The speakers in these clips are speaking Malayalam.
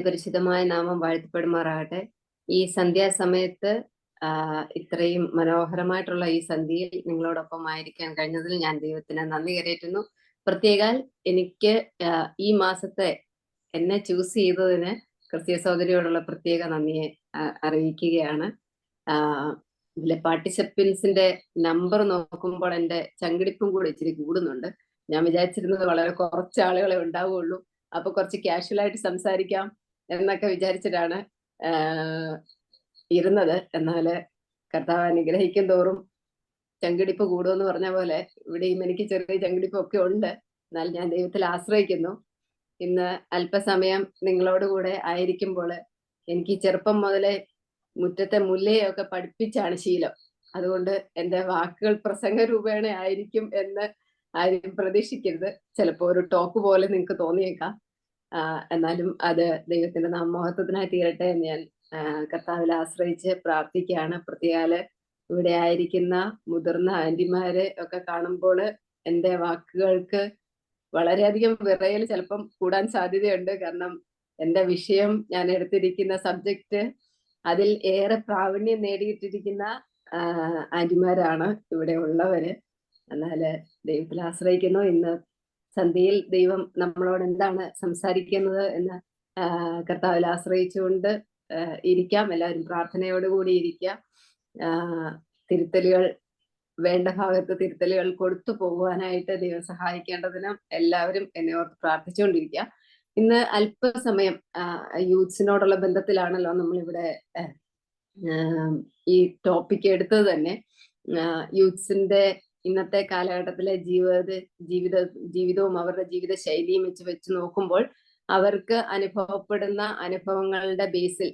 പരിശുദ്ധമായ നാമം വാഴ്ത്തപ്പെടുമാറാകട്ടെ. ഈ സന്ധ്യാസമയത്ത് ഇത്രയും മനോഹരമായിട്ടുള്ള ഈ സന്ധ്യയിൽ നിങ്ങളോടൊപ്പം ആയിരിക്കാൻ കഴിഞ്ഞതിൽ ഞാൻ ദൈവത്തിന് നന്ദി കരയറ്റുന്നു. പ്രത്യേകാൽ എനിക്ക് ഈ മാസത്തെ എന്നെ ചൂസ് ചെയ്തതിന് ക്രിസ്ത്യ സഹോദരിയോടുള്ള പ്രത്യേക നന്ദിയെ അറിയിക്കുകയാണ്. ഇതിലെ പാർട്ടിസിപ്പൻസിന്റെ നമ്പർ നോക്കുമ്പോൾ എൻ്റെ ചങ്കിടിപ്പും കൂടെ ഇച്ചിരി കൂടുന്നുണ്ട്. ഞാൻ വിചാരിച്ചിരുന്നത് വളരെ കുറച്ച് ആളുകളെ ഉണ്ടാവുകയുള്ളൂ, അപ്പൊ കുറച്ച് കാഷ്വലായിട്ട് സംസാരിക്കാം എന്നൊക്കെ വിചാരിച്ചിട്ടാണ് ഇരുന്നത്. എന്നാല് കർത്താവ് അനുഗ്രഹിക്കും തോറും ചങ്കിടിപ്പ് കൂടുമെന്ന് പറഞ്ഞ പോലെ ഇവിടെയും എനിക്ക് ചെറിയ ചങ്കിടിപ്പൊക്കെ ഉണ്ട്. എന്നാൽ ഞാൻ ദൈവത്തിൽ ആശ്രയിക്കുന്നു. ഇന്ന് അല്പസമയം നിങ്ങളോടുകൂടെ ആയിരിക്കുമ്പോൾ എനിക്ക് ചെറുപ്പം മുതലേ മുറ്റത്തെ മുല്ലയൊക്കെ പഠിപ്പിച്ചാണ് ശീലം. അതുകൊണ്ട് എൻ്റെ വാക്കുകൾ പ്രസംഗ രൂപേണ ആയിരിക്കും എന്ന് ആരും പ്രതീക്ഷിക്കരുത്. ചിലപ്പോൾ ഒരു ടോക്ക് പോലെ നിങ്ങൾക്ക് തോന്നിയേക്കാം. എന്നാലും അത് ദൈവത്തിന്റെ നാമമഹത്വത്തിനായി തീരട്ടെ എന്ന് ഞാൻ കർത്താവിൽ ആശ്രയിച്ച് പ്രാർത്ഥിക്കുകയാണ്. പ്രത്യേകാല് ഇവിടെ ആയിരിക്കുന്ന മുതിർന്ന ആന്റിമാരെ ഒക്കെ കാണുമ്പോൾ എൻ്റെ വാക്കുകൾക്ക് വളരെയധികം വിറയൽ ചിലപ്പം കൂടാൻ സാധ്യതയുണ്ട്. കാരണം എൻ്റെ വിഷയം, ഞാൻ എടുത്തിരിക്കുന്ന സബ്ജക്റ്റ്, അതിൽ ഏറെ പ്രാവീണ്യം നേടിയിട്ടിരിക്കുന്ന ആന്റിമാരാണ് ഇവിടെ ഉള്ളവര്. എന്നാല് ദൈവത്തിൽ ആശ്രയിക്കുന്നു. ഇന്ന് സന്ധ്യയിൽ ദൈവം നമ്മളോട് എന്താണ് സംസാരിക്കുന്നത് എന്ന് കർത്താവിൽ ആശ്രയിച്ചുകൊണ്ട് ഇരിക്കാം. എല്ലാവരും പ്രാർത്ഥനയോടുകൂടി ഇരിക്കാം. തിരുത്തലുകൾ വേണ്ട ഭാഗത്ത് തിരുത്തലുകൾ കൊടുത്തു പോകുവാനായിട്ട് ദൈവം സഹായിക്കേണ്ടതിനും എല്ലാവരും എന്നെ ഓർത്ത് പ്രാർത്ഥിച്ചുകൊണ്ടിരിക്കുക. ഇന്ന് അല്പസമയം യൂത്ത്സിനോടുള്ള ബന്ധത്തിലാണല്ലോ നമ്മളിവിടെ ഈ ടോപ്പിക് എടുത്തത് തന്നെ. യൂത്ത്സിന്റെ ഇന്നത്തെ കാലഘട്ടത്തിലെ ജീവിതവും അവരുടെ ജീവിത ശൈലിയും വെച്ച് നോക്കുമ്പോൾ അവർക്ക് അനുഭവപ്പെടുന്ന അനുഭവങ്ങളുടെ ബേസിൽ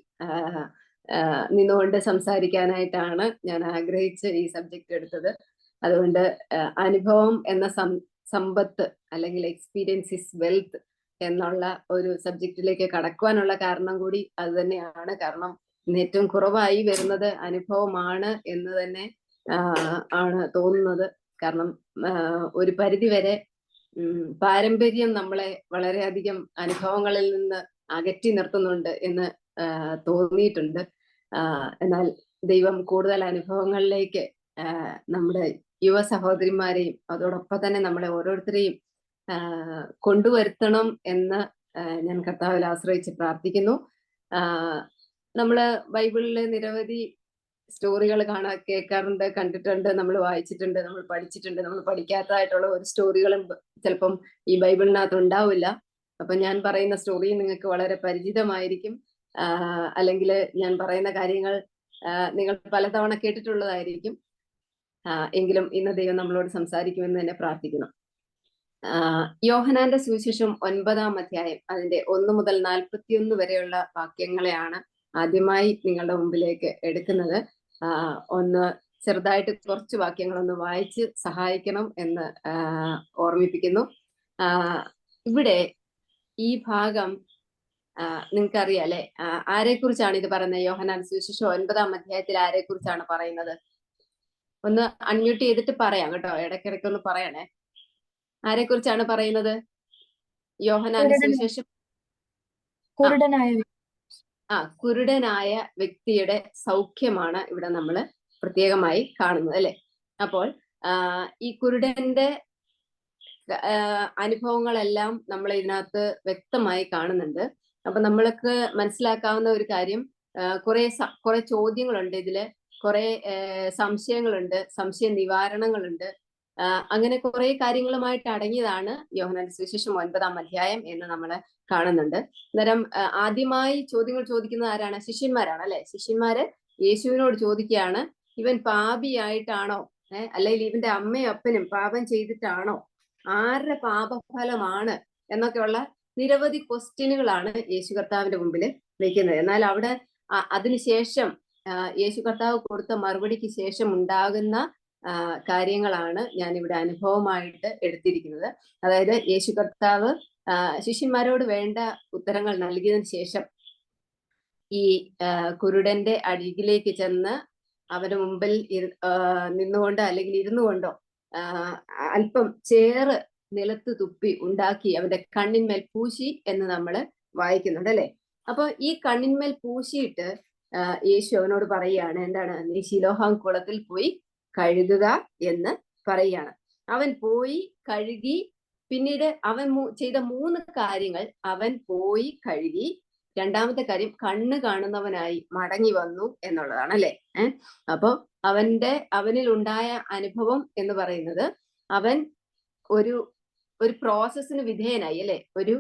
നിന്നുകൊണ്ട് സംസാരിക്കാനായിട്ടാണ് ഞാൻ ആഗ്രഹിച്ച് ഈ സബ്ജക്ട് എടുത്തത്. അതുകൊണ്ട് അനുഭവം എന്ന സമ്പത്ത് അല്ലെങ്കിൽ എക്സ്പീരിയൻസ് ഇസ് വെൽത്ത് എന്നുള്ള ഒരു സബ്ജക്റ്റിലേക്ക് കടക്കുവാനുള്ള കാരണം കൂടി അത് തന്നെയാണ്. കാരണം ഇന്ന് ഏറ്റവും കുറവായി വരുന്നത് അനുഭവമാണ് എന്ന് തന്നെ ആണ് തോന്നുന്നത്. കാരണം ഒരു പരിധി വരെ പാരമ്പര്യം നമ്മളെ വളരെയധികം അനുഭവങ്ങളിൽ നിന്ന് അകറ്റി നിർത്തുന്നുണ്ട് എന്ന് തോന്നിയിട്ടുണ്ട്. എന്നാൽ ദൈവം കൂടുതൽ അനുഭവങ്ങളിലേക്ക് നമ്മുടെ യുവ സഹോദരിമാരെയും അതോടൊപ്പം തന്നെ നമ്മളെ ഓരോരുത്തരെയും കൊണ്ടുവരുത്തണം എന്ന് ഞാൻ കർത്താവിൽ ആശ്രയിച്ച് പ്രാർത്ഥിക്കുന്നു. നമ്മള് ബൈബിളിലെ നിരവധി സ്റ്റോറികൾ കേൾക്കാറുണ്ട്, കണ്ടിട്ടുണ്ട്, നമ്മൾ വായിച്ചിട്ടുണ്ട്, നമ്മൾ പഠിച്ചിട്ടുണ്ട്. നമ്മൾ പഠിക്കാത്തതായിട്ടുള്ള ഒരു സ്റ്റോറികളും ചിലപ്പം ഈ ബൈബിളിനകത്ത് ഉണ്ടാവില്ല. അപ്പൊ ഞാൻ പറയുന്ന സ്റ്റോറി നിങ്ങൾക്ക് വളരെ പരിചിതമായിരിക്കും, അല്ലെങ്കിൽ ഞാൻ പറയുന്ന കാര്യങ്ങൾ നിങ്ങൾ പലതവണ കേട്ടിട്ടുള്ളതായിരിക്കും. എങ്കിലും ഇന്ന് ദൈവം നമ്മളോട് സംസാരിക്കുമെന്ന് തന്നെ പ്രാർത്ഥിക്കുന്നു. യോഹന്നാന്റെ സുവിശേഷം 9-ാം അധ്യായം അതിന്റെ 1 മുതൽ 41 വരെയുള്ള വാക്യങ്ങളെയാണ് ആദ്യമായി നിങ്ങളുടെ മുമ്പിലേക്ക് എടുക്കുന്നത്. ഒന്ന് ചെറുതായിട്ട് കുറച്ച് വാക്യങ്ങളൊന്ന് വായിച്ച് സഹായിക്കണം എന്ന് ഓർമ്മിപ്പിക്കുന്നു. ഇവിടെ ഈ ഭാഗം നിങ്ങൾക്കറിയാം അല്ലെ, ആരെക്കുറിച്ചാണ് ഇത് പറയുന്നത്? യോഹന്നാൻ സുവിശേഷം 9-ാം അധ്യായത്തിൽ ആരെക്കുറിച്ചാണ് പറയുന്നത്? ഒന്ന് അൺമ്യൂട്ട് ചെയ്തിട്ട് പറയാം കേട്ടോ, ഇടയ്ക്കിടയ്ക്കൊന്ന് പറയണേ. ആരെക്കുറിച്ചാണ് പറയുന്നത്? യോഹന്നാൻ സുവിശേഷം കുരുടനായ വ്യക്തിയുടെ സൗഖ്യമാണ് ഇവിടെ നമ്മൾ പ്രത്യേകമായി കാണുന്നത് അല്ലെ. അപ്പോൾ ഈ കുരുടന്റെ അനുഭവങ്ങളെല്ലാം നമ്മൾ ഇതിനകത്ത് വ്യക്തമായി കാണുന്നുണ്ട്. അപ്പൊ നമ്മൾക്ക് മനസ്സിലാക്കാവുന്ന ഒരു കാര്യം, കുറെ ചോദ്യങ്ങളുണ്ട് ഇതില്, കുറെ സംശയങ്ങളുണ്ട്, സംശയ നിവാരണങ്ങളുണ്ട്. അങ്ങനെ കുറെ കാര്യങ്ങളുമായിട്ട് അടങ്ങിയതാണ് യോഹന്നാന്റെ സുവിശേഷം 9-ാം അധ്യായം എന്ന് നമ്മൾ കാണുന്നുണ്ട്. അന്നേരം ആദ്യമായി ചോദ്യങ്ങൾ ചോദിക്കുന്നത് ആരാണ്? ശിഷ്യന്മാരാണ് അല്ലെ. ശിഷ്യന്മാര് യേശുവിനോട് ചോദിക്കുകയാണ്, ഇവൻ പാപിയായിട്ടാണോ, അല്ലെങ്കിൽ ഇവന്റെ അമ്മയും അപ്പനും പാപം ചെയ്തിട്ടാണോ, ആരുടെ പാപഫലമാണ് എന്നൊക്കെയുള്ള നിരവധി ക്വസ്റ്റ്യനുകളാണ് യേശു കർത്താവിന്റെ മുമ്പിൽ വെക്കുന്നത്. എന്നാൽ അവിടെ അതിനുശേഷം യേശു കർത്താവ് കൊടുത്ത മറുപടിക്ക് ശേഷം ഉണ്ടാകുന്ന കാര്യങ്ങളാണ് ഞാൻ ഇവിടെ അനുഭവമായിട്ട് എടുത്തിരിക്കുന്നത്. അതായത് യേശു കർത്താവ് ശിഷ്യന്മാരോട് വേണ്ട ഉത്തരങ്ങൾ നൽകിയതിനു ശേഷം ഈ കുരുടന്റെ അരികിലേക്ക് ചെന്ന് അവരുടെ മുമ്പിൽ നിന്നുകൊണ്ട് അല്ലെങ്കിൽ ഇരുന്നു കൊണ്ടോ അല്പം ചേറ് നിലത്ത് തുപ്പി ഉണ്ടാക്കി അവന്റെ കണ്ണിന്മേൽ പൂശി എന്ന് നമ്മൾ വായിക്കുന്നുണ്ട് അല്ലെ. അപ്പൊ ഈ കണ്ണിന്മേൽ പൂശിയിട്ട് യേശു അവനോട് പറയുകയാണ്, എന്താണ്, നീ ശിലോഹാം കുളത്തിൽ പോയി കഴുകുക എന്ന് പറയുകയാണ്. അവൻ പോയി കഴുകി. പിന്നീട് അവൻ ചെയ്ത 3 കാര്യങ്ങൾ. അവൻ പോയി കഴുകി, രണ്ടാമത്തെ കാര്യം കണ്ണ് കാണുന്നവനായി മടങ്ങി വന്നു എന്നുള്ളതാണ്, അല്ലെ? അപ്പൊ അവനിൽ ഉണ്ടായ അനുഭവം എന്ന് പറയുന്നത്, അവൻ ഒരു പ്രോസസ്സിന് വിധേയനായി, അല്ലെ? ഒരു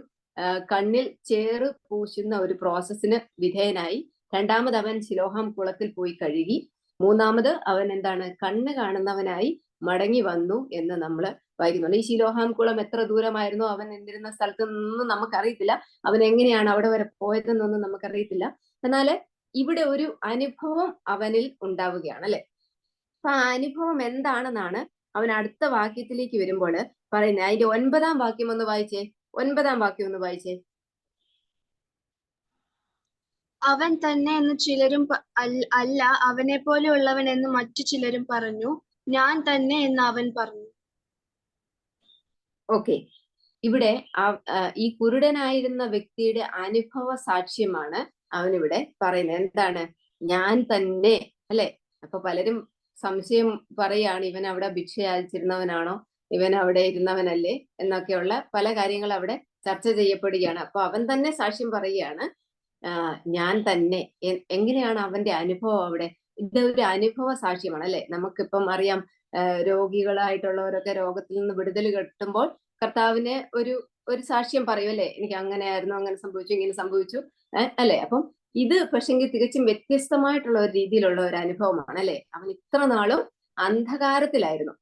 കണ്ണിൽ ചേറ് പൂശുന്ന ഒരു പ്രോസസ്സിന് വിധേയനായി. രണ്ടാമത് അവൻ ശിലോഹാം കുളത്തിൽ പോയി കഴുകി. മൂന്നാമത് അവൻ എന്താണ്, കണ്ണ് കാണുന്നവനായി മടങ്ങി വന്നു എന്ന് നമ്മൾ വായിക്കുന്നുണ്ട്. ഈ ശിലോഹാം കുളം എത്ര ദൂരമായിരുന്നു അവൻ നിന്നിരുന്ന സ്ഥലത്ത് നിന്നും നമുക്കറിയത്തില്ല. അവൻ എങ്ങനെയാണ് അവിടെ വരെ പോയതെന്നൊന്നും നമുക്കറിയത്തില്ല. എന്നാൽ ഇവിടെ ഒരു അനുഭവം അവനിൽ ഉണ്ടാവുകയാണ്, അല്ലെ? അപ്പൊ ആ അനുഭവം എന്താണെന്നാണ് അവൻ അടുത്ത വാക്യത്തിലേക്ക് വരുമ്പോൾ പറയുന്നത്. അതിന്റെ 9-ാം വാക്യം ഒന്ന് വായിച്ചേ. 9-ാം വാക്യം ഒന്ന് വായിച്ചേ. അവൻ തന്നെ എന്ന് ചിലരും അല്ല, അവനെ പോലെയുള്ളവൻ എന്ന് മറ്റു ചിലരും പറഞ്ഞു. ഞാൻ തന്നെ എന്ന് അവൻ പറഞ്ഞു. ഓക്കെ, ഇവിടെ ഈ കുരുടനായിരുന്ന വ്യക്തിയുടെ അനുഭവ സാക്ഷ്യമാണ് അവനിവിടെ പറയുന്നത്. എന്താണ്? ഞാൻ തന്നെ, അല്ലെ? അപ്പൊ പലരും സംശയം പറയാണ്, ഇവൻ അവിടെ ഭിക്ഷ യാചിച്ചിരുന്നവനാണോ, ഇവൻ അവിടെ ഇരുന്നവനല്ലേ എന്നൊക്കെയുള്ള പല കാര്യങ്ങൾ അവിടെ ചർച്ച ചെയ്യപ്പെടുകയാണ്. അപ്പൊ അവൻ തന്നെ സാക്ഷ്യം പറയുകയാണ്, ഞാൻ തന്നെ. എങ്ങനെയാണ് അവന്റെ അനുഭവം അവിടെ? ഇതൊരു അനുഭവ സാക്ഷ്യമാണ്, അല്ലെ? നമുക്കിപ്പം അറിയാം, രോഗികളായിട്ടുള്ളവരൊക്കെ രോഗത്തിൽ നിന്ന് വിടുതൽ കിട്ടുമ്പോൾ കർത്താവിന് ഒരു സാക്ഷ്യം പറയും, അല്ലെ? എനിക്ക് അങ്ങനെയായിരുന്നു, അങ്ങനെ സംഭവിച്ചു, ഇങ്ങനെ സംഭവിച്ചു, അല്ലെ? അപ്പം ഇത് പക്ഷെങ്കിൽ തികച്ചും വ്യത്യസ്തമായിട്ടുള്ള ഒരു രീതിയിലുള്ള ഒരു അനുഭവമാണ്, അല്ലെ? അവൻ ഇത്ര നാളും അന്ധകാരത്തിലായിരുന്നു.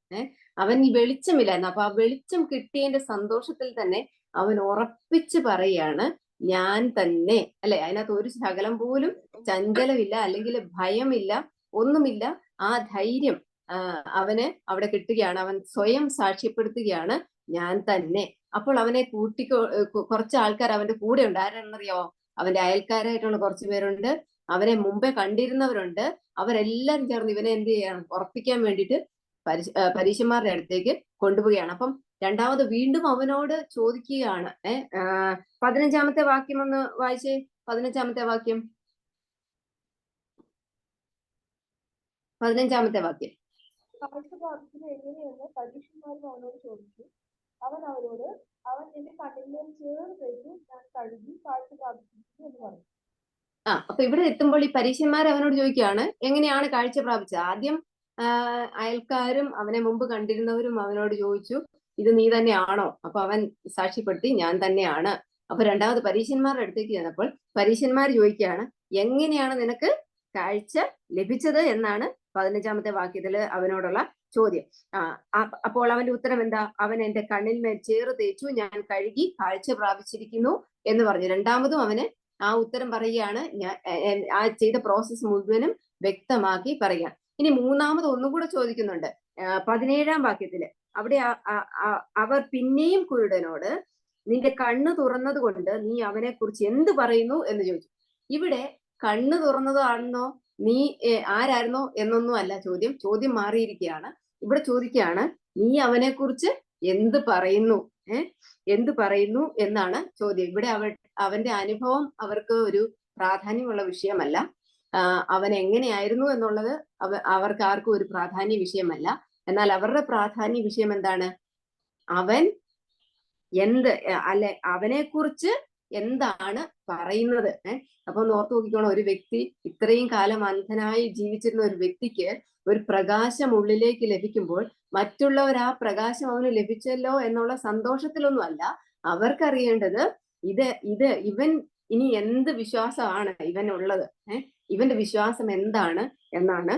അവൻ ഈ വെളിച്ചമില്ലായിരുന്നു. അപ്പൊ ആ വെളിച്ചം കിട്ടിയതിന്റെ സന്തോഷത്തിൽ തന്നെ അവൻ ഉറപ്പിച്ച് പറയാണ്, ഞാൻ തന്നെ, അല്ലെ? അതിനകത്ത് ഒരു ശകലം പോലും ചഞ്ചലമില്ല, അല്ലെങ്കിൽ ഭയമില്ല, ഒന്നുമില്ല. ആ ധൈര്യം അവന് അവിടെ കിട്ടുകയാണ്. അവൻ സ്വയം സാക്ഷ്യപ്പെടുത്തുകയാണ്, ഞാൻ തന്നെ. അപ്പോൾ അവനെ കുറച്ച് ആൾക്കാർ അവന്റെ കൂടെ ഉണ്ട്. ആരാണെന്നറിയാമോ? അവന്റെ അയൽക്കാരായിട്ടുള്ള കുറച്ചു പേരുണ്ട്, അവനെ മുമ്പേ കണ്ടിരുന്നവരുണ്ട്. അവരെല്ലാരും ചേർന്ന് ഇവനെ എന്ത് ചെയ്യണം, ഉറപ്പിക്കാൻ വേണ്ടിയിട്ട് പരീശന്മാരുടെ അടുത്തേക്ക് കൊണ്ടുപോവുകയാണ്. അപ്പം രണ്ടാമത് വീണ്ടും അവനോട് ചോദിക്കുകയാണ്. 15-ാമത്തെ വാക്യം ഒന്ന് വായിച്ചേ. 15-ാമത്തെ വാക്യം. 15-ാമത്തെ വാക്യം. എങ്ങനെയെന്ന് പരീക്ഷന്മാരും അവനോട് ചോദിച്ചു. അവൻ അവരോട്, അവൻ എന്റെ കണ്ണിന്മേൽ ചേർ തേച്ചു, ഞാൻ കഴുകി കാഴ്ച പ്രാപിച്ചിരിക്കുന്നു എന്ന് പറഞ്ഞു. അപ്പൊ ഇവിടെ എത്തുമ്പോൾ ഈ പരീശന്മാർ അവനോട് ചോദിക്കുകയാണ്, എങ്ങനെയാണ് കാഴ്ച പ്രാപിച്ചത്? ആദ്യം അയൽക്കാരും അവനെ മുമ്പ് കണ്ടിരുന്നവരും അവനോട് ചോദിച്ചു, ഇത് നീ തന്നെയാണോ? അപ്പൊ അവൻ സാക്ഷ്യപ്പെടുത്തി, ഞാൻ തന്നെയാണ്. അപ്പൊ രണ്ടാമത് പരീശന്മാരുടെ അടുത്തേക്ക് ചെന്നപ്പോൾ പരീശന്മാർ ചോദിക്കുകയാണ്, എങ്ങനെയാണ് നിനക്ക് കാഴ്ച ലഭിച്ചത് എന്നാണ് 15-ാമത്തെ വാക്യത്തില് അവനോടുള്ള ചോദ്യം. അപ്പോൾ അവന്റെ ഉത്തരം എന്താ? അവൻ എന്റെ കണ്ണിന്മേൽ ചേറ് തേച്ചു, ഞാൻ കഴുകി കാഴ്ച പ്രാപിച്ചിരിക്കുന്നു എന്ന് പറഞ്ഞു. രണ്ടാമതും അവന് ആ ഉത്തരം പറയുകയാണ്, ഞാൻ ആ ചെയ്ത പ്രോസസ്സ് മുഴുവനും വ്യക്തമാക്കി പറയുകയാണ്. ഇനി മൂന്നാമത് ഒന്നുകൂടെ ചോദിക്കുന്നുണ്ട്. 17-ാം വാക്യത്തില് അവിടെ അവർ പിന്നെയും കുരുടനോട്, നിന്റെ കണ്ണ് തുറന്നത് കൊണ്ട് നീ അവനെ കുറിച്ച് എന്ത് പറയുന്നു എന്ന് ചോദിച്ചു. ഇവിടെ കണ്ണ് തുറന്നതാണെന്നോ നീ ആരായിരുന്നോ എന്നൊന്നും അല്ല ചോദ്യം. ചോദ്യം മാറിയിരിക്കുകയാണ്. ഇവിടെ ചോദിക്കുകയാണ്, നീ അവനെ കുറിച്ച് എന്ത് പറയുന്നു, എന്ത് പറയുന്നു എന്നാണ് ചോദ്യം. ഇവിടെ അവന്റെ അനുഭവം അവർക്ക് ഒരു പ്രാധാന്യമുള്ള വിഷയമല്ല. അവൻ എങ്ങനെയായിരുന്നു എന്നുള്ളത് അവർക്ക് ആർക്കും ഒരു പ്രാധാന്യ വിഷയമല്ല. എന്നാൽ അവരുടെ പ്രാധാന്യ വിഷയം എന്താണ്? അവൻ അവനെ കുറിച്ച് എന്താണ് പറയുന്നത്. അപ്പൊ ഒന്ന് ഓർത്തു നോക്കിക്കോണം, ഒരു വ്യക്തി ഇത്രയും കാലം അന്ധനായി ജീവിച്ചിരുന്ന ഒരു വ്യക്തിക്ക് ഒരു പ്രകാശം ഉള്ളിലേക്ക് ലഭിക്കുമ്പോൾ മറ്റുള്ളവർ ആ പ്രകാശം അവന് ലഭിച്ചല്ലോ എന്നുള്ള സന്തോഷത്തിലൊന്നും അല്ല. അവർക്കറിയേണ്ടത് ഇവൻ ഇനി എന്ത് വിശ്വാസമാണ് ഇവനുള്ളത്, ഇവന്റെ വിശ്വാസം എന്താണ് എന്നാണ്.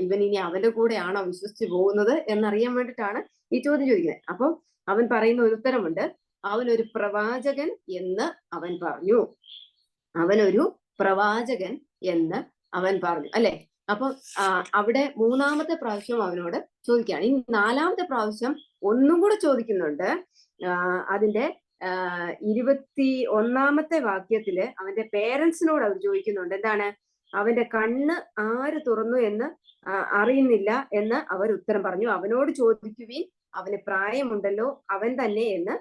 ഇവൻ ഇനി അവന്റെ കൂടെയാണോ വിശ്വസിച്ച് പോകുന്നത് എന്നറിയാൻ വേണ്ടിയിട്ടാണ് ഈ ചോദ്യം ചോദിക്കുന്നത്. അപ്പം അവൻ പറയുന്ന ഒരു ഉത്തരമുണ്ട്, അവനൊരു പ്രവാചകൻ എന്ന് അവൻ പറഞ്ഞു. അവനൊരു പ്രവാചകൻ എന്ന് അവൻ പറഞ്ഞു, അല്ലെ? അപ്പൊ അവിടെ മൂന്നാമത്തെ പ്രാവശ്യം അവനോട് ചോദിക്കുകയാണ്. ഇനി 4-ാമത്തെ പ്രാവശ്യം ഒന്നും കൂടെ ചോദിക്കുന്നുണ്ട്. അതിന്റെ 21-ാമത്തെ വാക്യത്തില് അവന്റെ പേരൻസിനോട് അവർ ചോദിക്കുന്നുണ്ട്. എന്താണ്? അവന്റെ കണ്ണ് ആര് തുറന്നു എന്ന് അറിയുന്നില്ല എന്ന് അവർ ഉത്തരം പറഞ്ഞു. അവനോട് ചോദിക്കുവിൻ, അവന് പ്രായമുണ്ടല്ലോ, അവൻ തന്നെ എന്ന്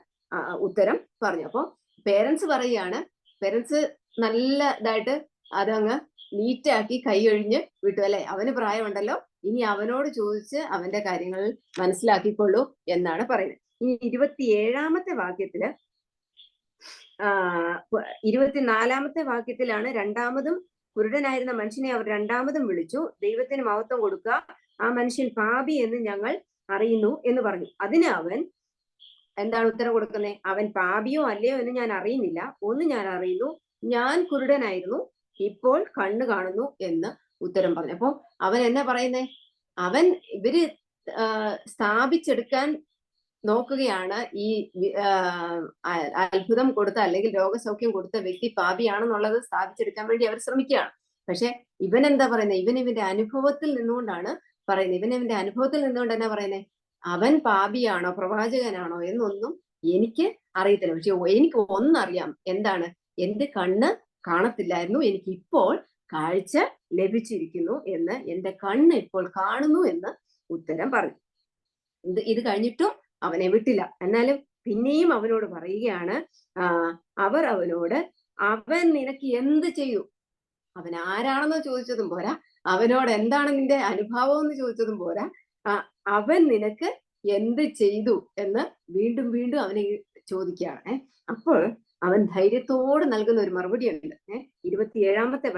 ഉത്തരം പറഞ്ഞു. അപ്പൊ പേരൻസ് പറയുകയാണ്, പേരൻസ് നല്ല ഇതായിട്ട് അതങ്ങ് നീറ്റാക്കി കൈയൊഴിഞ്ഞ് വിട്ടു. അല്ലെ, അവന് പ്രായമുണ്ടല്ലോ, ഇനി അവനോട് ചോദിച്ച് അവന്റെ കാര്യങ്ങൾ മനസ്സിലാക്കിക്കൊള്ളൂ എന്നാണ് പറയുന്നത്. ഇനി 27-ാമത്തെ വാക്യത്തില് 24-ാമത്തെ വാക്യത്തിലാണ് രണ്ടാമതും കുരുടനായിരുന്ന മനുഷ്യനെ അവർ രണ്ടാമതും വിളിച്ചു, ദൈവത്തിന് മഹത്വം കൊടുക്കുക, ആ മനുഷ്യൻ പാപി എന്ന് ഞങ്ങൾ അറിയുന്നു എന്ന് പറഞ്ഞു. അതിന് അവൻ എന്താണ് ഉത്തരം കൊടുക്കുന്നത്? അവൻ പാപിയോ അല്ലയോ എന്ന് ഞാൻ അറിയുന്നില്ല, ഒന്ന് ഞാൻ അറിയുന്നു, ഞാൻ കുരുടനായിരുന്നു, ഇപ്പോൾ കണ്ണ് കാണുന്നു എന്ന് ഉത്തരം പറഞ്ഞു. അപ്പൊ അവൻ എന്നാ പറയുന്നേ? അവൻ ഇവര് സ്ഥാപിച്ചെടുക്കാൻ നോക്കുകയാണ് ഈ അത്ഭുതം കൊടുത്ത അല്ലെങ്കിൽ രോഗസൗഖ്യം കൊടുത്ത വ്യക്തി പാപിയാണെന്നുള്ളത് സ്ഥാപിച്ചെടുക്കാൻ വേണ്ടി അവർ ശ്രമിക്കുകയാണ്. പക്ഷെ ഇവൻ എന്താ പറയുന്നത്? ഇവന്റെ അനുഭവത്തിൽ നിന്നുകൊണ്ടാണ് പറയുന്നത്. ഇവന്റെ അനുഭവത്തിൽ നിന്നുകൊണ്ട് എന്നാ പറയുന്നത്? അവൻ പാപിയാണോ പ്രവാചകനാണോ എന്നൊന്നും എനിക്ക് അറിയത്തില്ല, പക്ഷെ എനിക്ക് ഒന്നറിയാം, എന്താണ്? എന്റെ കണ്ണ് കാണത്തില്ലായിരുന്നു, എനിക്ക് ഇപ്പോൾ കാഴ്ച ലഭിച്ചിരിക്കുന്നു എന്ന്, എന്റെ കണ്ണ് ഇപ്പോൾ കാണുന്നു എന്ന് ഉത്തരം പറഞ്ഞു. ഇത് കഴിഞ്ഞിട്ടും അവനെ വിട്ടില്ല. എന്നാലും പിന്നെയും അവനോട് പറയുകയാണ്, അവർ അവനോട്, അവൻ നിനക്ക് എന്ത് ചെയ്തു? അവൻ ആരാണെന്ന് ചോദിച്ചതും പോരാ, അവനോട് എന്താണ് നിന്റെ അനുഭവം എന്ന് ചോദിച്ചതും പോരാ, അവൻ നിനക്ക് എന്ത് ചെയ്തു എന്ന് വീണ്ടും വീണ്ടും അവനെ ചോദിക്കുകയാണ്. അപ്പോൾ അവൻ ധൈര്യത്തോട് നൽകുന്ന ഒരു മറുപടി ഉണ്ട്. 27-ാമത്തെ